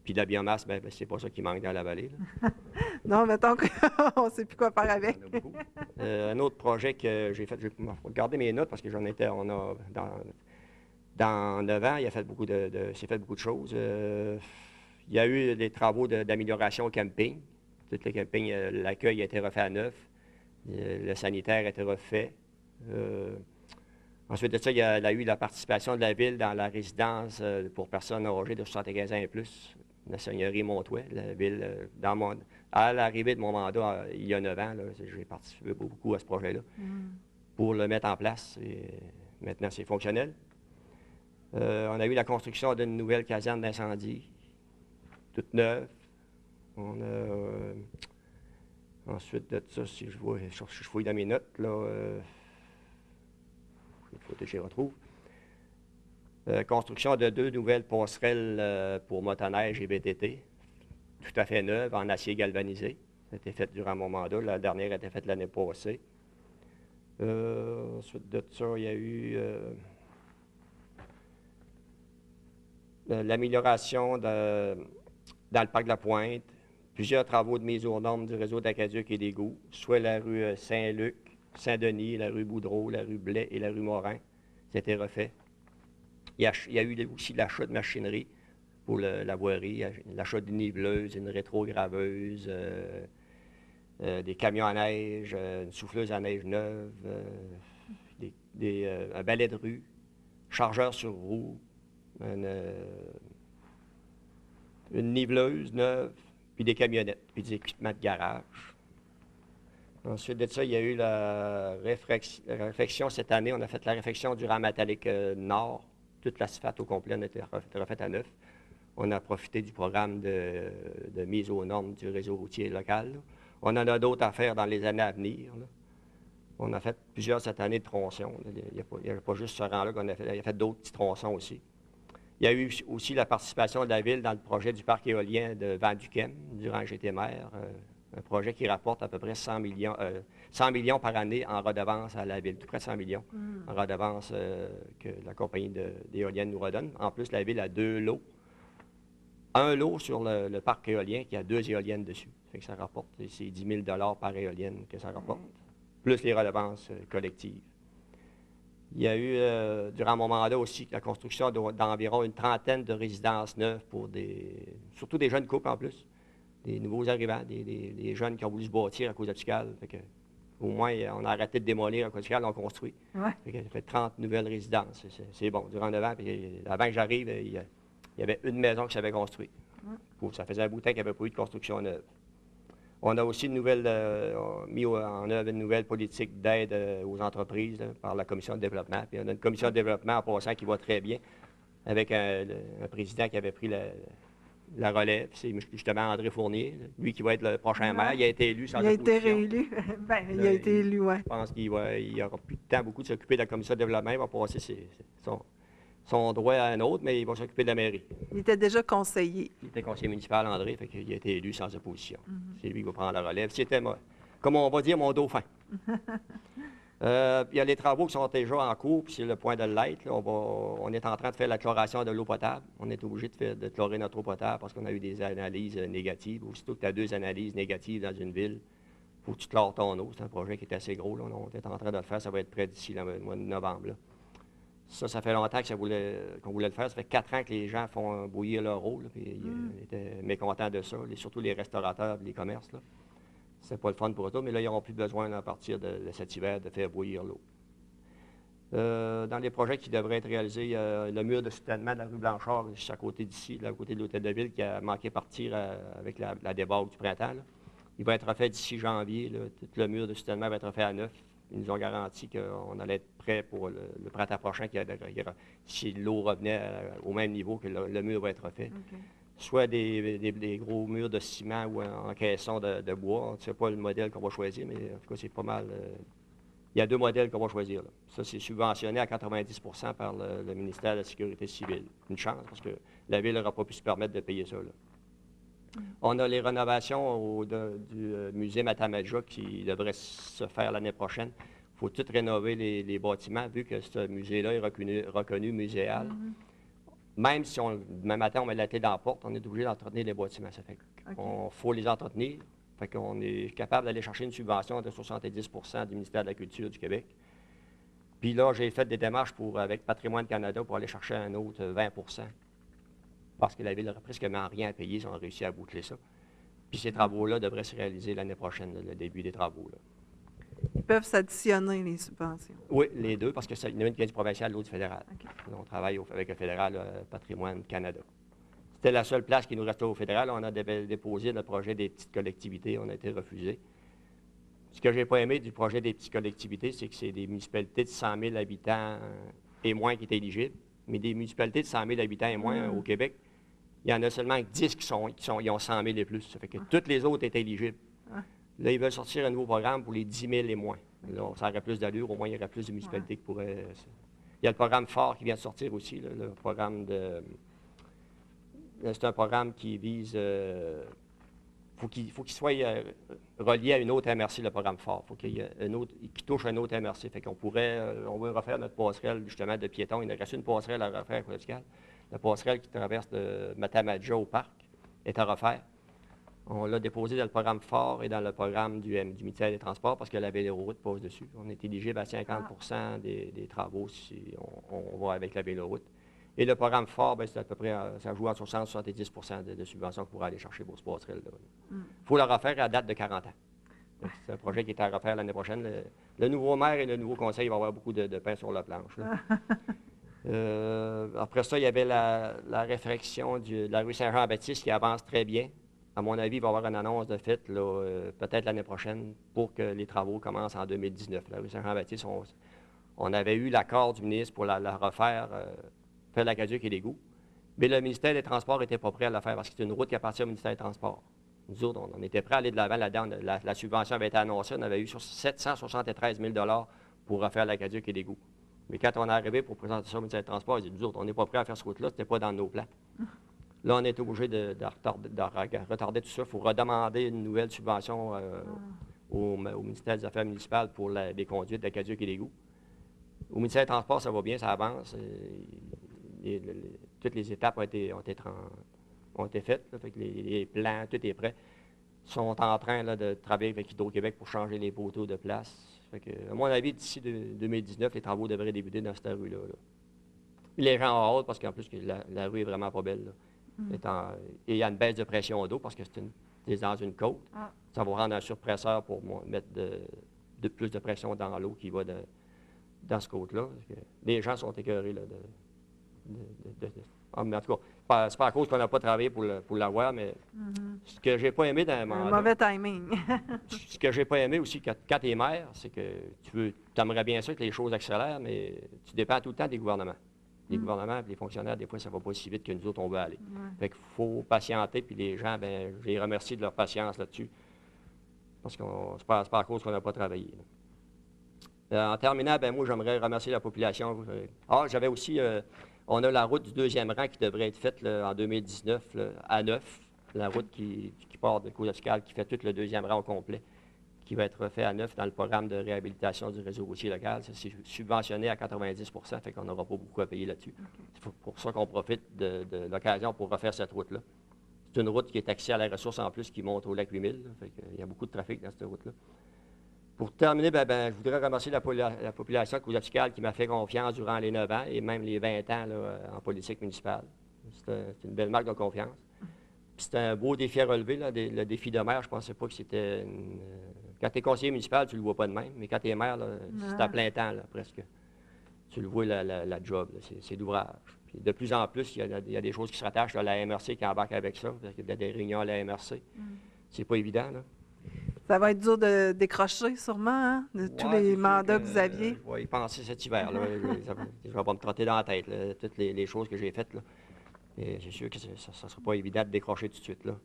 Puis de la biomasse, ben, c'est pas ça qui manque dans la vallée. Là. Non, mettons qu'on ne sait plus quoi faire avec. Un autre projet que j'ai fait, je vais regarder mes notes parce que dans 9 ans, il a fait s'est fait beaucoup de choses. Il y a eu des travaux d'amélioration au camping. Tout le camping, l'accueil a été refait à neuf. Le sanitaire a été refait. Ensuite de ça, il y a eu la participation de la ville dans la résidence pour personnes âgées de 75 ans et plus, la seigneurie Montouet. La ville, à l'arrivée de mon mandat, il y a 9 ans, j'ai participé beaucoup à ce projet-là pour le mettre en place. Et maintenant, c'est fonctionnel. On a eu la construction d'une nouvelle caserne d'incendie, toute neuve. On a... ensuite de ça, si je fouille dans mes notes, là... il faut que je les retrouve. Construction de 2 nouvelles passerelles pour motoneige et VTT, tout à fait neuves, en acier galvanisé. Ça a été fait durant mon mandat. La dernière a été faite l'année passée. Ensuite de ça, il y a eu l'amélioration dans le parc de la Pointe, plusieurs travaux de mise aux normes du réseau d'Aqueduc et d'égout, soit la rue Saint-Luc, Saint-Denis, la rue Boudreau, la rue Blais et la rue Morin. C'était refait. Il y a eu aussi l'achat de machinerie pour la voirie, l'achat d'une niveleuse, une rétrograveuse, des camions à neige, une souffleuse à neige neuve, un balai de rue, chargeur sur roue, une niveleuse neuve, puis des camionnettes, puis des équipements de garage. Ensuite de ça, il y a eu la réfection cette année. On a fait la réfection du rang métallique nord. Toute l'asphalte au complet a été refaite à neuf. On a profité du programme de mise aux normes du réseau routier local. Là. On en a d'autres à faire dans les années à venir. Là. On a fait plusieurs cette année de tronçons. Il n'y a pas juste ce rang-là qu'on a fait. Il a fait d'autres petits tronçons aussi. Il y a eu aussi la participation de la Ville dans le projet du parc éolien de Vent-du-Quem, durant que j'étais maire. Un projet qui rapporte à peu près 100 millions par année en redevance à la Ville, tout près de 100 millions en redevance que la compagnie d'éoliennes nous redonne. En plus, la Ville a 2 lots. Un lot sur le parc éolien qui a 2 éoliennes dessus. Ça fait que ça rapporte, c'est 10 000 par éolienne que ça rapporte, plus les redevances collectives. Il y a eu, durant mon mandat aussi, la construction d'environ une trentaine de résidences neuves pour surtout des jeunes couples en plus. Des nouveaux arrivants, des jeunes qui ont voulu se bâtir à cause de Tucal. Au moins, on a arrêté de démolir à cause de Tucal, on construit. Ouais. Ça fait 30 nouvelles résidences. C'est bon. Durant 9 ans, puis avant que j'arrive, il y avait une maison qui s'avait construite. Ça faisait un bout de temps qu'il n'y avait pas eu de construction neuve. On a aussi mis en œuvre une nouvelle politique d'aide aux entreprises là, par la Commission de développement. Puis on a une commission de développement en passant qui va très bien, avec un président qui avait pris la relève, c'est justement André Fournier, lui qui va être le prochain maire. Il a été élu sans opposition. Il a été réélu. Il a été élu, oui. Je pense qu'il n'aura plus de temps beaucoup de s'occuper de la commission de développement. Il va passer son droit à un autre, mais il va s'occuper de la mairie. Il était déjà conseiller. Il était conseiller municipal, André, fait qu'il a été élu sans opposition. C'est lui qui va prendre la relève. C'était, comme on va dire, mon dauphin. Il y a les travaux qui sont déjà en cours, puis c'est le point de l'être. On est en train de faire la chloration de l'eau potable. On est obligé de chlorer notre eau potable parce qu'on a eu des analyses négatives. Aussitôt que tu as 2 analyses négatives dans une ville, il faut que tu chlores ton eau. C'est un projet qui est assez gros. Là. On est en train de le faire. Ça va être prêt d'ici le mois de novembre. Là. Ça fait longtemps qu'on voulait le faire. Ça fait 4 ans que les gens font bouillir leur eau. Là, puis ils étaient mécontents de ça, surtout les restaurateurs et les commerces. Là. C'est pas le fun pour eux, mais là, ils n'auront plus besoin, à partir de cet hiver, de faire bouillir l'eau. Dans les projets qui devraient être réalisés, il y a le mur de soutènement de la rue Blanchard, juste à côté d'ici, à côté de l'hôtel de ville, qui a manqué partir avec la débâcle du printemps. Là. Il va être refait d'ici janvier. Là. Tout le mur de soutènement va être refait à neuf. Ils nous ont garanti qu'on allait être prêt pour le printemps prochain, si l'eau revenait au même niveau, que le mur va être refait. Okay. Soit des gros murs de ciment ou en caisson de bois. Ce n'est pas le modèle qu'on va choisir, mais en tout cas, c'est pas mal. Il y a 2 modèles qu'on va choisir. Là. Ça, c'est subventionné à 90 par le ministère de la Sécurité civile. Une chance, parce que la Ville n'aura pas pu se permettre de payer ça. Là. On a les rénovations du musée Matamaja qui devrait se faire l'année prochaine. Il faut tout rénover les bâtiments, vu que ce musée-là est reconnu muséal. Même si demain matin, on met la clé dans la porte, on est obligé d'entretenir les bâtiments. Ça fait qu'on faut les entretenir. Fait qu'on est capable d'aller chercher une subvention de 70 du ministère de la Culture du Québec. Puis là, j'ai fait des démarches avec Patrimoine Canada pour aller chercher un autre 20 parce que la Ville n'aurait presque rien à payer si on a réussi à boucler ça. Puis ces travaux-là devraient se réaliser l'année prochaine, le début des travaux. Là. Ils peuvent s'additionner, les subventions. Oui, les deux, parce qu'il y en a une qui est du provincial, l'autre du fédéral. Okay. On travaille avec le fédéral Patrimoine Canada. C'était la seule place qui nous restait au fédéral. On a déposé le projet des petites collectivités. On a été refusé. Ce que je n'ai pas aimé du projet des petites collectivités, c'est que c'est des municipalités de 100 000 habitants et moins qui étaient éligibles. Mais des municipalités de 100 000 habitants et moins au Québec, il y en a seulement 10 qui ont 100 000 et plus. Ça fait que toutes les autres étaient éligibles. Là, ils veulent sortir un nouveau programme pour les 10 000 et moins. Là, ça aurait plus d'allure. Au moins, il y aurait plus de municipalités qui pourraient... Il y a le programme Fort qui vient de sortir aussi, là, le programme de... C'est un programme qui vise... faut qu'il soit relié à une autre MRC, le programme Fort. Il faut qu'il y ait qui touche à une autre MRC. Fait qu'on pourrait... on veut refaire notre passerelle, justement, de piétons. Il nous reste une passerelle à refaire à Côte-Escale. La passerelle qui traverse de Matamaja au parc est à refaire. On l'a déposé dans le programme Fort et dans le programme du ministère des Transports parce que la véloroute passe dessus. On est éligible à 50 des travaux si on va avec la véloroute. Et le programme Fort, c'est à peu près, ça joue entre 60-70 de subventions qu'on pourra aller chercher pour ce passerelle-là. Il faut la refaire à date de 40 ans. C'est un projet qui est à refaire l'année prochaine. Le nouveau maire et le nouveau conseil vont avoir beaucoup de pain sur la planche. Après ça, il y avait la réfection de la rue Saint-Jean-Baptiste qui avance très bien. À mon avis, il va y avoir une annonce de fait, là, peut-être l'année prochaine, pour que les travaux commencent en 2019. La rue Saint-Jean-Baptiste, on avait eu l'accord du ministre pour la refaire, faire l'aqueduc et l'égout. Mais le ministère des Transports n'était pas prêt à la faire parce que c'est une route qui appartient au ministère des Transports. Nous autres, on était prêts à aller de l'avant là-dedans. La subvention avait été annoncée, on avait eu sur 773 000 pour refaire l'aqueduc et l'égout. Mais quand on est arrivé pour présenter ça au ministère des Transports, ils disaient, nous autres, on n'est pas prêts à faire cette route-là, ce n'était pas dans nos plans. Là, on est obligé de retarder tout ça. Il faut redemander une nouvelle subvention au ministère des Affaires municipales pour les conduites d'aqueduc et l'égout. Au ministère des Transports, ça va bien, ça avance. Toutes les étapes ont été faites. Là, fait que les plans, tout est prêt. Ils sont en train là, de travailler avec Hydro-Québec pour changer les poteaux de place. Fait que, à mon avis, d'ici 2019, les travaux devraient débuter dans cette rue-là. Là. Les gens ont hâte parce qu'en plus, la rue est vraiment pas belle. Là. Et il y a une baisse de pression d'eau parce que c'est dans une côte. Ah. Ça va rendre un surpresseur pour mettre de plus de pression dans l'eau qui va dans ce côte-là. Les gens sont écœurés. Là, en tout cas, c'est pas à cause qu'on n'a pas travaillé pour l'avoir, mais ce que j'ai pas aimé dans un mauvais timing. Ce que j'ai pas aimé aussi quand tu es maire, c'est que tu aimerais bien ça que les choses accélèrent, mais tu dépends tout le temps des gouvernements. Les gouvernements et les fonctionnaires, des fois, ça ne va pas aussi vite que nous autres, on veut aller. Fait qu'il faut patienter, puis les gens, ben, je les remercie de leur patience là-dessus. Parce que c'est pas à cause qu'on n'a pas travaillé. En terminant, ben, moi, j'aimerais remercier la population. J'avais aussi, on a la route du 2e rang qui devrait être faite là, en 2019 là, à 9. La route qui part de Côte-Escale, qui fait tout le 2e rang au complet, qui va être fait à 9 dans le programme de réhabilitation du réseau routier local. Ça, c'est subventionné à 90 %, fait qu'on n'aura pas beaucoup à payer là-dessus. C'est pour ça qu'on profite de l'occasion pour refaire cette route-là. C'est une route qui est accès à la ressource en plus qui monte au lac 8000. Là, fait qu'il y a beaucoup de trafic dans cette route-là. Pour terminer, je voudrais remercier la population de Côte-Escale qui m'a fait confiance durant les 9 ans et même les 20 ans là, en politique municipale. C'est une belle marque de confiance. C'était un beau défi à relever, là, le défi de maire. Je ne pensais pas que c'était... Quand tu es conseiller municipal, tu ne le vois pas de même, mais quand tu es maire, c'est à plein temps, là, presque. Tu le vois, la job, c'est d'ouvrage. Puis de plus en plus, il y a des choses qui se rattachent à la MRC qui embarque avec ça. Il y a des réunions à la MRC. C'est pas évident, là. Ça va être dur de décrocher, sûrement, hein, de tous les mandats que vous aviez. Je vais y penser cet hiver, là. Je vais pas me trotter dans la tête, là, toutes les choses que j'ai faites, là. Et c'est sûr que ça ne sera pas évident de décrocher tout de suite, là.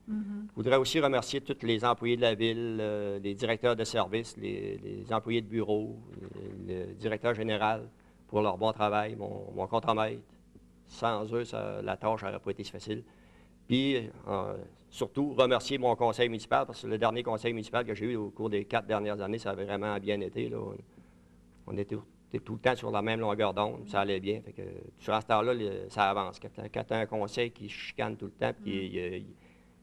Je voudrais aussi remercier tous les employés de la ville, les directeurs de service, les employés de bureau, le directeur général pour leur bon travail, mon contremaître. Sans eux, la tâche n'aurait pas été si facile. Puis, surtout, remercier mon conseil municipal, parce que le dernier conseil municipal que j'ai eu au cours des 4 dernières années, ça avait vraiment bien été. Là. On était tout le temps sur la même longueur d'onde, ça allait bien. Fait que, sur ce temps-là, ça avance. Quand tu as un conseil qui chicane tout le temps, puis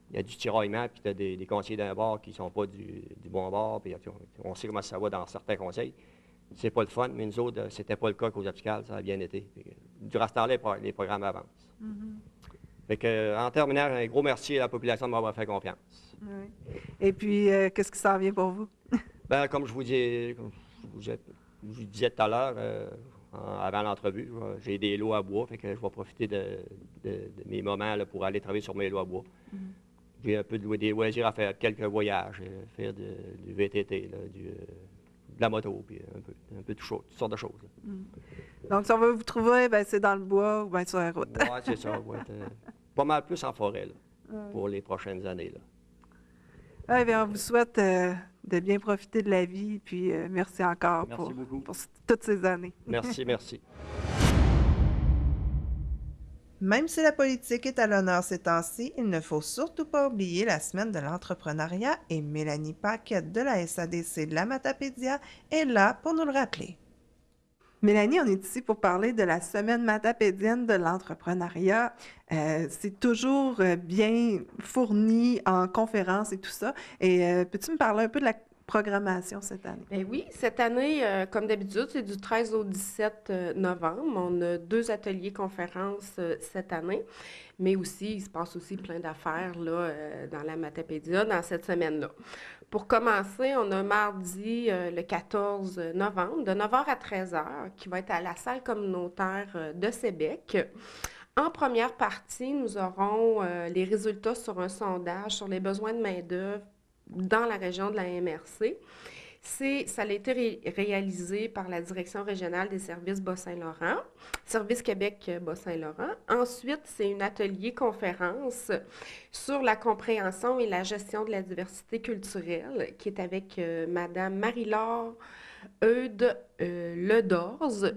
il y a du tiraillement, puis tu as des conseillers d'un bord qui ne sont pas du bon bord, puis on sait comment ça va dans certains conseils. C'est pas le fun, mais nous autres, c'était pas le cas qu'aux Opticales, ça a bien été. Durant ce temps-là, les programmes avancent. Fait que, en terminant, un gros merci à la population de m'avoir fait confiance. Oui. Et puis, qu'est-ce qui s'en vient pour vous? Comme je vous disais tout à l'heure, avant l'entrevue, j'ai des lots à bois, fait que je vais profiter de mes moments là, pour aller travailler sur mes lots à bois. J'ai un peu des loisirs à faire, quelques voyages, faire du VTT, là, de la moto, puis un peu toutes sortes de choses. Donc, si on veut vous trouver, c'est dans le bois ou bien sur la route. Oui, c'est ça. Pas mal plus en forêt là, pour les prochaines années. Là. Ouais, bien, on vous souhaite de bien profiter de la vie, puis merci encore pour toutes ces années. Merci, merci. Même si la politique est à l'honneur ces temps-ci, il ne faut surtout pas oublier la semaine de l'entrepreneuriat et Mélanie Paquette de la SADC de la Matapédia est là pour nous le rappeler. Mélanie, on est ici pour parler de la semaine matapédienne de l'entrepreneuriat. C'est toujours bien fourni en conférences et tout ça. Et peux-tu me parler un peu de la programmation cette année? Bien oui, cette année, comme d'habitude, c'est du 13 au 17 novembre. On a 2 ateliers conférences cette année, mais aussi, il se passe aussi plein d'affaires là, dans la Matapédia dans cette semaine-là. Pour commencer, on a mardi le 14 novembre, de 9h à 13h, qui va être à la salle communautaire de Sébec. En première partie, nous aurons les résultats sur un sondage sur les besoins de main-d'œuvre dans la région de la MRC. Ça a été réalisé par la Direction régionale des services Bas-Saint-Laurent, Service Québec Bas-Saint-Laurent. Ensuite, c'est un atelier-conférence sur la compréhension et la gestion de la diversité culturelle qui est avec Madame Marie-Laure Eudes Ledorz.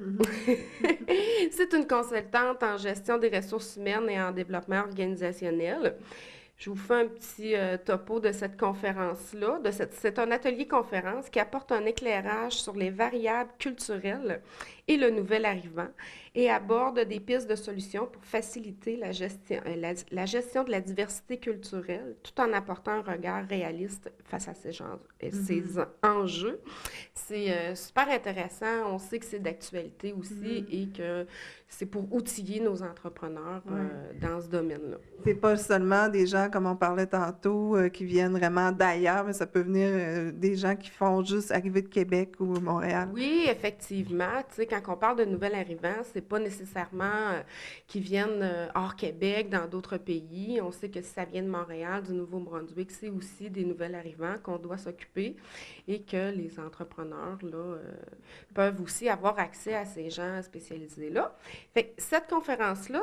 C'est une consultante en gestion des ressources humaines et en développement organisationnel. Je vous fais un petit topo de cette conférence-là. C'est un atelier-conférence qui apporte un éclairage sur les variables culturelles et le nouvel arrivant et aborde des pistes de solutions pour faciliter la gestion de la diversité culturelle tout en apportant un regard réaliste face à ces enjeux. C'est super intéressant. On sait que c'est d'actualité aussi et que c'est pour outiller nos entrepreneurs dans ce domaine-là. C'est pas seulement des gens, comme on parlait tantôt, qui viennent vraiment d'ailleurs, mais ça peut venir des gens qui font juste arriver de Québec ou Montréal. Oui, effectivement. Tu sais, quand on parle de nouvel arrivant, c'est pas nécessairement qu'ils viennent hors Québec, dans d'autres pays. On sait que si ça vient de Montréal, du Nouveau-Brunswick, c'est aussi des nouvelles arrivants qu'on doit s'occuper et que les entrepreneurs là, peuvent aussi avoir accès à ces gens spécialisés-là. Fait que cette conférence-là,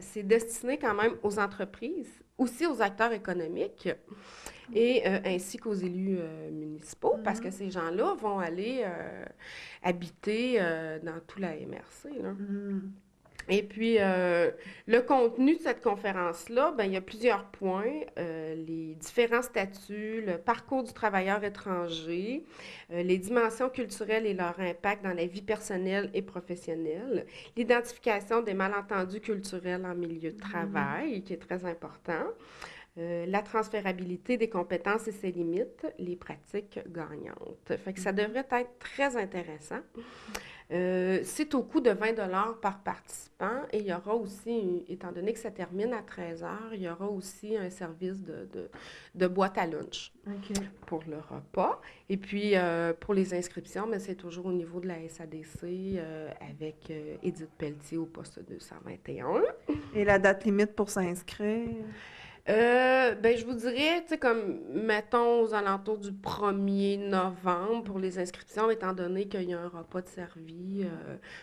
c'est destiné quand même aux entreprises, aussi aux acteurs économiques et ainsi qu'aux élus municipaux, parce que ces gens-là vont aller habiter dans tout la MRC. Là. Et puis, le contenu de cette conférence-là, bien, il y a plusieurs points. Les différents statuts, le parcours du travailleur étranger, les dimensions culturelles et leur impact dans la vie personnelle et professionnelle, l'identification des malentendus culturels en milieu de travail, qui est très important, la transférabilité des compétences et ses limites, les pratiques gagnantes. Fait que ça devrait être très intéressant. C'est au coût de 20 $ par participant et il y aura aussi, étant donné que ça termine à 13 h, il y aura aussi un service de boîte à lunch pour le repas. Et puis, pour les inscriptions, mais c'est toujours au niveau de la SADC avec Édith Pelletier au poste 221. Et la date limite pour s'inscrire? Ben, je vous dirais, tu sais, comme, mettons, aux alentours du 1er novembre pour les inscriptions, étant donné qu'il y a un repas de servi, il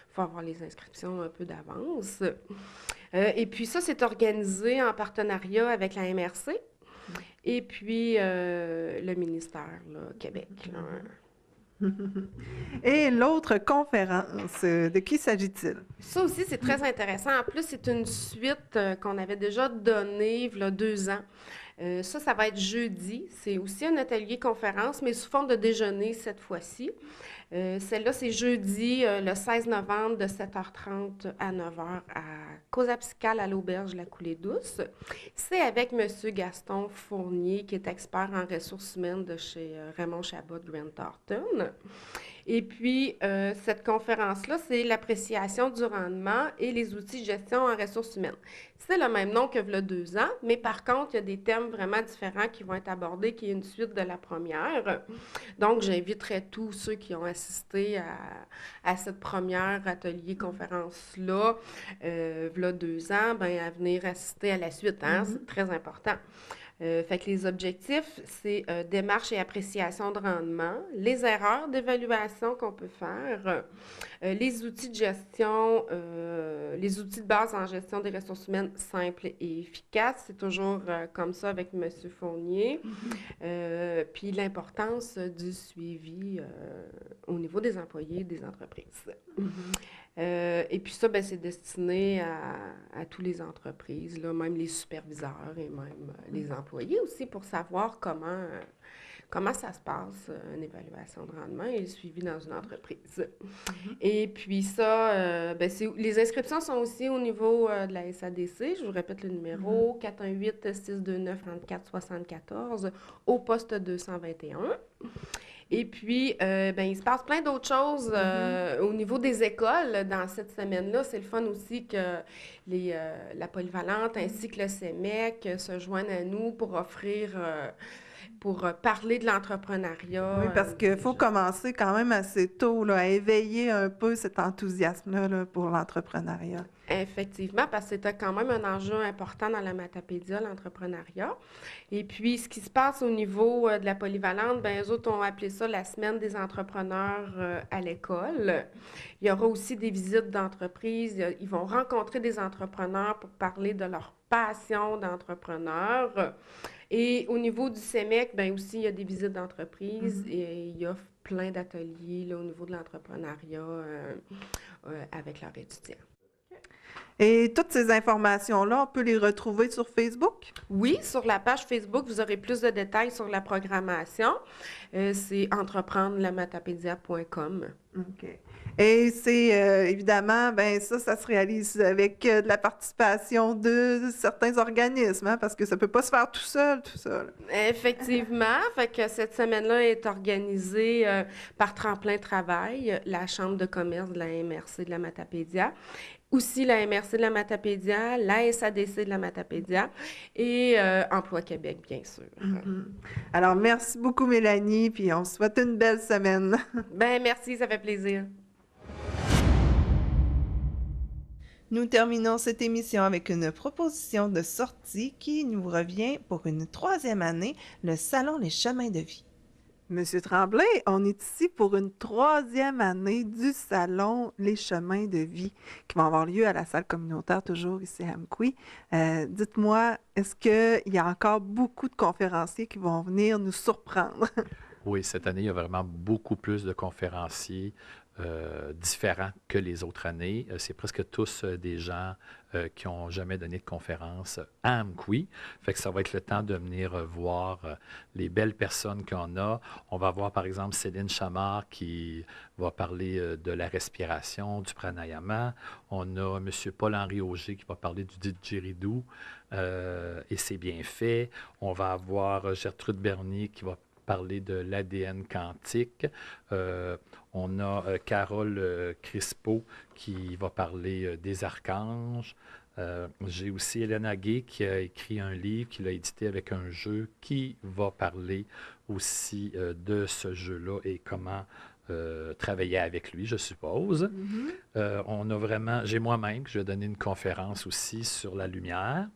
faut avoir les inscriptions un peu d'avance. Et puis ça, c'est organisé en partenariat avec la MRC et puis le ministère, là, Québec. Là. Et l'autre conférence, de qui s'agit-il? Ça aussi, c'est très intéressant. En plus, c'est une suite qu'on avait déjà donnée il y a 2 ans. Ça va être jeudi. C'est aussi un atelier-conférence, mais sous forme de déjeuner cette fois-ci. Celle-là, c'est jeudi, le 16 novembre, de 7h30 à 9h à Causa Psychale à l'Auberge La Coulée-Douce. C'est avec M. Gaston Fournier, qui est expert en ressources humaines de chez Raymond Chabot Grant Thornton. Et puis, cette conférence-là, c'est l'appréciation du rendement et les outils de gestion en ressources humaines. C'est le même nom que il y a 2 ans, mais par contre, il y a des thèmes vraiment différents qui vont être abordés, qui est une suite de la première. Donc, j'inviterai tous ceux qui ont assisté à cette première atelier-conférence-là, il y a 2 ans, bien, à venir assister à la suite. Hein? C'est très important. Fait que les objectifs, c'est démarche et appréciation de rendement, les erreurs d'évaluation qu'on peut faire, les outils de gestion, les outils de base en gestion des ressources humaines simples et efficaces. C'est toujours comme ça avec M. Fournier. Puis l'importance du suivi au niveau des employés des entreprises. Et puis ça, ben, c'est destiné à toutes les entreprises, là, même les superviseurs et même les employés aussi, pour savoir comment ça se passe, une évaluation de rendement et le suivi dans une entreprise. Et puis ça, ben, les inscriptions sont aussi au niveau de la SADC. Je vous répète le numéro, 418-629-3474 au poste 221. Et puis, ben, il se passe plein d'autres choses au niveau des écoles dans cette semaine-là. C'est le fun aussi que la Polyvalente ainsi que le CEMEC se joignent à nous pour offrir pour parler de l'entrepreneuriat. Oui, parce qu'il faut déjà. commencer quand même assez tôt là, à éveiller un peu cet enthousiasme-là là, pour l'entrepreneuriat. Effectivement, parce que c'était quand même un enjeu important dans la Matapédia, l'entrepreneuriat. Et puis, ce qui se passe au niveau de la polyvalente, bien, eux autres ont appelé ça la semaine des entrepreneurs à l'école. Il y aura aussi des visites d'entreprise. Ils vont rencontrer des entrepreneurs pour parler de leur passion d'entrepreneur. Et au niveau du CEMEC, bien aussi, il y a des visites d'entreprise et il y a plein d'ateliers là, au niveau de l'entrepreneuriat avec leurs étudiants. Et toutes ces informations-là, on peut les retrouver sur Facebook? Oui, sur la page Facebook, vous aurez plus de détails sur la programmation. C'est entreprendre-lamatapédia.com. OK. Et c'est évidemment, ben ça se réalise avec de la participation de certains organismes, hein, parce que ça ne peut pas se faire tout seul, tout ça. Là. Effectivement, fait que cette semaine-là est organisée par Tremplin Travail, la Chambre de commerce de la MRC de la Matapédia, aussi la MRC de la Matapédia, la SADC de la Matapédia et Emploi Québec, bien sûr. Alors, merci beaucoup, Mélanie, puis on se souhaite une belle semaine. Ben merci, ça fait plaisir. Nous terminons cette émission avec une proposition de sortie qui nous revient pour une 3e année, le Salon Les Chemins de Vie. Monsieur Tremblay, on est ici pour une 3e année du Salon Les Chemins de Vie qui va avoir lieu à la salle communautaire, toujours ici à Amqui. Dites-moi, est-ce qu'il y a encore beaucoup de conférenciers qui vont venir nous surprendre? Oui, cette année, il y a vraiment beaucoup plus de conférenciers différents que les autres années. C'est presque tous des gens qui n'ont jamais donné de conférence à Amqui. Fait que ça va être le temps de venir voir les belles personnes qu'on a. On va voir, par exemple, Céline Chamard qui va parler de la respiration, du pranayama. On a M. Paul-Henri Auger qui va parler du didgeridoo et ses bienfaits. On va avoir Gertrude Bernier qui va parler de l'ADN quantique. On a Carole Crispo qui va parler des archanges. J'ai aussi Hélène Aguet qui a écrit un livre qu'il a édité avec un jeu qui va parler aussi de ce jeu-là et comment travailler avec lui, je suppose. On a vraiment, j'ai moi-même, je vais donner une conférence aussi sur la lumière.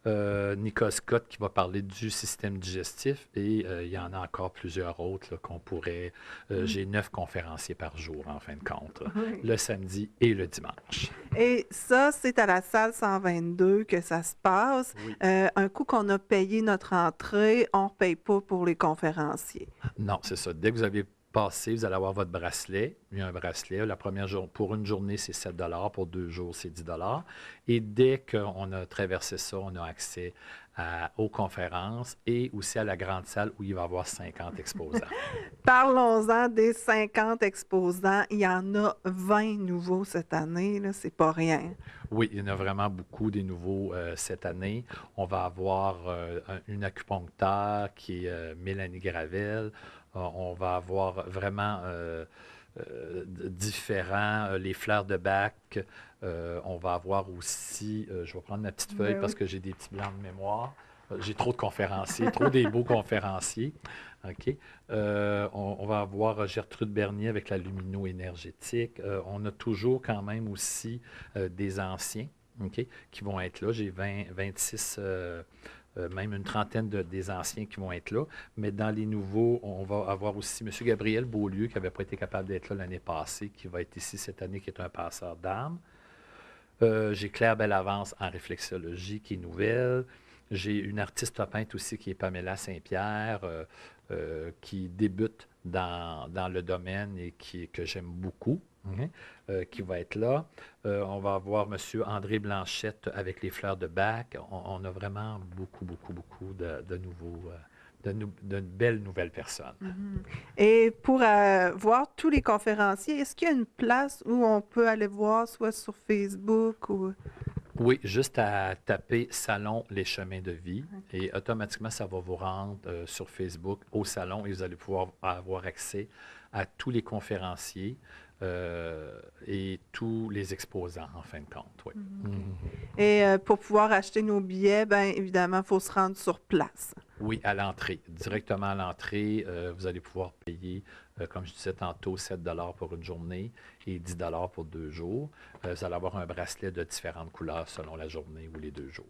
Nicole Scott qui va parler du système digestif et il y en a encore plusieurs autres là, qu'on pourrait... J'ai 9 conférenciers par jour, en fin de compte, le samedi et le dimanche. Et ça, c'est à la salle 122 que ça se passe. Oui. Un coup qu'on a payé notre entrée, on ne paye pas pour les conférenciers. Non, c'est ça. Dès que vous avez passé, vous allez avoir votre bracelet. Il y a un bracelet. La première pour une journée, c'est 7 $. Pour 2 jours, c'est 10 $. Et dès qu'on a traversé ça, on a accès aux conférences et aussi à la grande salle où il va y avoir 50 exposants. Parlons-en des 50 exposants. Il y en a 20 nouveaux cette année. Là, c'est pas rien. Oui, il y en a vraiment beaucoup des nouveaux cette année. On va avoir une acupuncteur qui est Mélanie Gravel. On va avoir vraiment différents, les fleurs de bac. On va avoir aussi, je vais prendre ma petite feuille parce que j'ai des petits blancs de mémoire. J'ai trop de conférenciers, trop des beaux conférenciers. OK. On va avoir Gertrude Bernier avec la lumino-énergétique. On a toujours quand même aussi des anciens, OK, qui vont être là. J'ai 26... même une trentaine des anciens qui vont être là. Mais dans les nouveaux, on va avoir aussi M. Gabriel Beaulieu, qui n'avait pas été capable d'être là l'année passée, qui va être ici cette année, qui est un passeur d'âme. J'ai Claire Bellavance en réflexologie, qui est nouvelle. J'ai une artiste peintre aussi, qui est Pamela Saint-Pierre, qui débute dans le domaine et que j'aime beaucoup. Qui va être là. On va avoir M. André Blanchette avec les fleurs de bac. On a vraiment beaucoup de nouveaux, de belles nouvelles personnes. Et pour voir tous les conférenciers, est-ce qu'il y a une place où on peut aller voir, soit sur Facebook ou... Oui, juste à taper « Salon Les Chemins de Vie » et automatiquement, ça va vous rendre sur Facebook au salon et vous allez pouvoir avoir accès à tous les conférenciers et tous les exposants, en fin de compte. Oui. Et pour pouvoir acheter nos billets, bien évidemment, il faut se rendre sur place. Oui, à l'entrée. Directement à l'entrée, vous allez pouvoir payer, comme je disais tantôt, 7 pour une journée et 10 pour 2 jours. Vous allez avoir un bracelet de différentes couleurs selon la journée ou les 2 jours.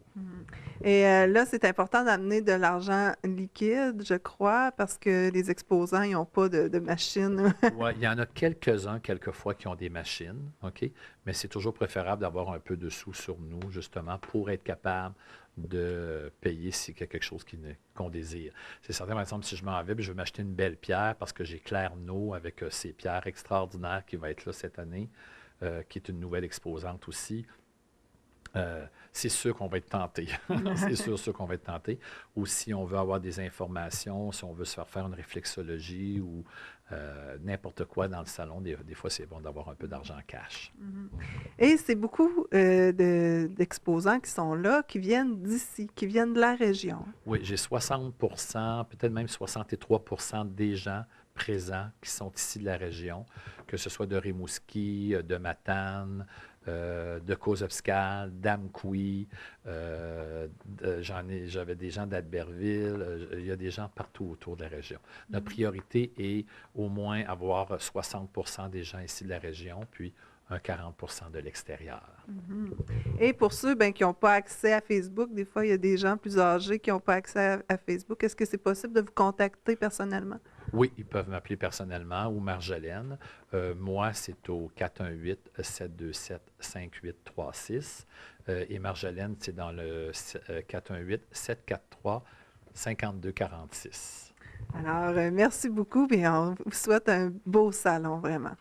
Et là, c'est important d'amener de l'argent liquide, je crois, parce que les exposants, ils n'ont pas de machine. Oui, il y en a quelques-uns, quelquefois, qui ont des machines, OK? Mais c'est toujours préférable d'avoir un peu de sous sur nous, justement, pour être capable de payer s'il y a quelque chose qu'on désire. C'est certain, par exemple, si je m'en vais et je veux m'acheter une belle pierre parce que j'ai Clairno avec ces pierres extraordinaires qui va être là cette année, qui est une nouvelle exposante aussi, c'est sûr qu'on va être tenté. C'est sûr qu'on va être tenté. Ou si on veut avoir des informations, si on veut se faire une réflexologie ou n'importe quoi dans le salon, des fois, c'est bon d'avoir un peu d'argent cash. Et c'est beaucoup d'exposants qui sont là, qui viennent d'ici, qui viennent de la région. Oui, j'ai 60 peut-être même 63 des gens présents qui sont ici de la région, que ce soit de Rimouski, de Matane, de Causepscal, d'Amqui, j'avais des gens d'Albertville, il y a des gens partout autour de la région. Notre priorité est au moins avoir 60 des gens ici de la région, puis un 40 de l'extérieur. Et pour ceux qui n'ont pas accès à Facebook, des fois, il y a des gens plus âgés qui n'ont pas accès à Facebook. Est-ce que c'est possible de vous contacter personnellement? Oui, ils peuvent m'appeler personnellement ou Marjolaine. Moi, c'est au 418-727-5836. Et Marjolaine, c'est dans le 418-743-5246. Alors, merci beaucoup et on vous souhaite un beau salon, vraiment.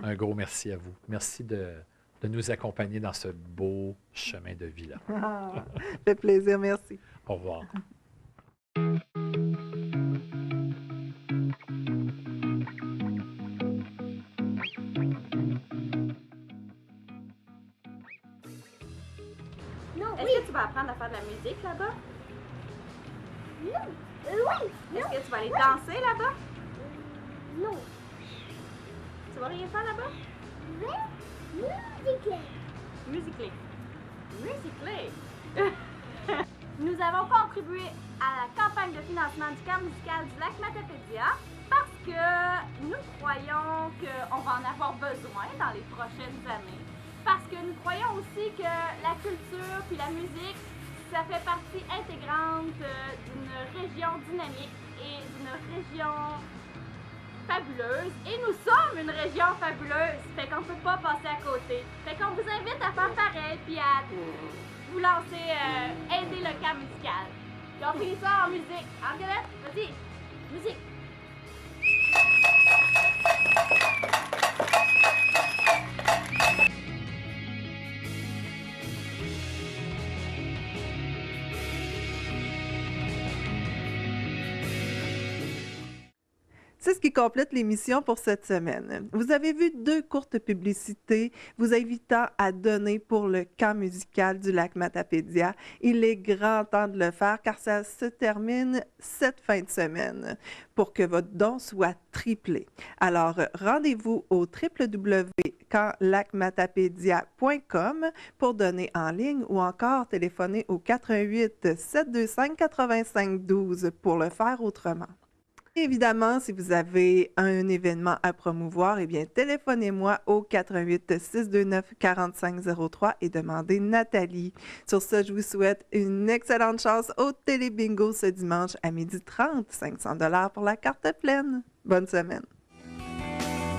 Un gros merci à vous. Merci de nous accompagner dans ce beau chemin de vie-là. Ça fait plaisir, merci. Au revoir. Est-ce que tu vas apprendre à faire de la musique là-bas? Oui. Est-ce que tu vas aller danser là-bas? Non. Tu vas rien faire là-bas? Musique. Musique. Nous avons contribué à la campagne de financement du camp musical du lac Matapédia parce que nous croyons qu'on va en avoir besoin dans les prochaines années. Parce que nous croyons aussi que la culture puis la musique, ça fait partie intégrante d'une région dynamique et d'une région fabuleuse. Et nous sommes une région fabuleuse, fait qu'on ne peut pas passer à côté. Fait qu'on vous invite à faire pareil puis à vous lancer, aider le camp musical. Puis on finit ça en musique. Angelette, vas-y, musique. C'est ce qui complète l'émission pour cette semaine. Vous avez vu 2 courtes publicités vous invitant à donner pour le camp musical du lac Matapédia. Il est grand temps de le faire car ça se termine cette fin de semaine pour que votre don soit triplé. Alors, rendez-vous au www.camplacmatapédia.com pour donner en ligne ou encore téléphoner au 88 725 85 12 pour le faire autrement. Évidemment, si vous avez un événement à promouvoir, eh bien, téléphonez-moi au 88 629 4503 et demandez Nathalie. Sur ce, je vous souhaite une excellente chance au Télébingo ce dimanche à 12h30. 500 $ pour la carte pleine. Bonne semaine.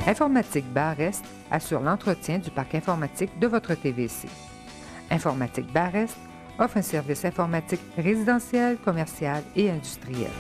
Informatique Bar-Est assure l'entretien du parc informatique de votre TVC. Informatique Bar-Est offre un service informatique résidentiel, commercial et industriel.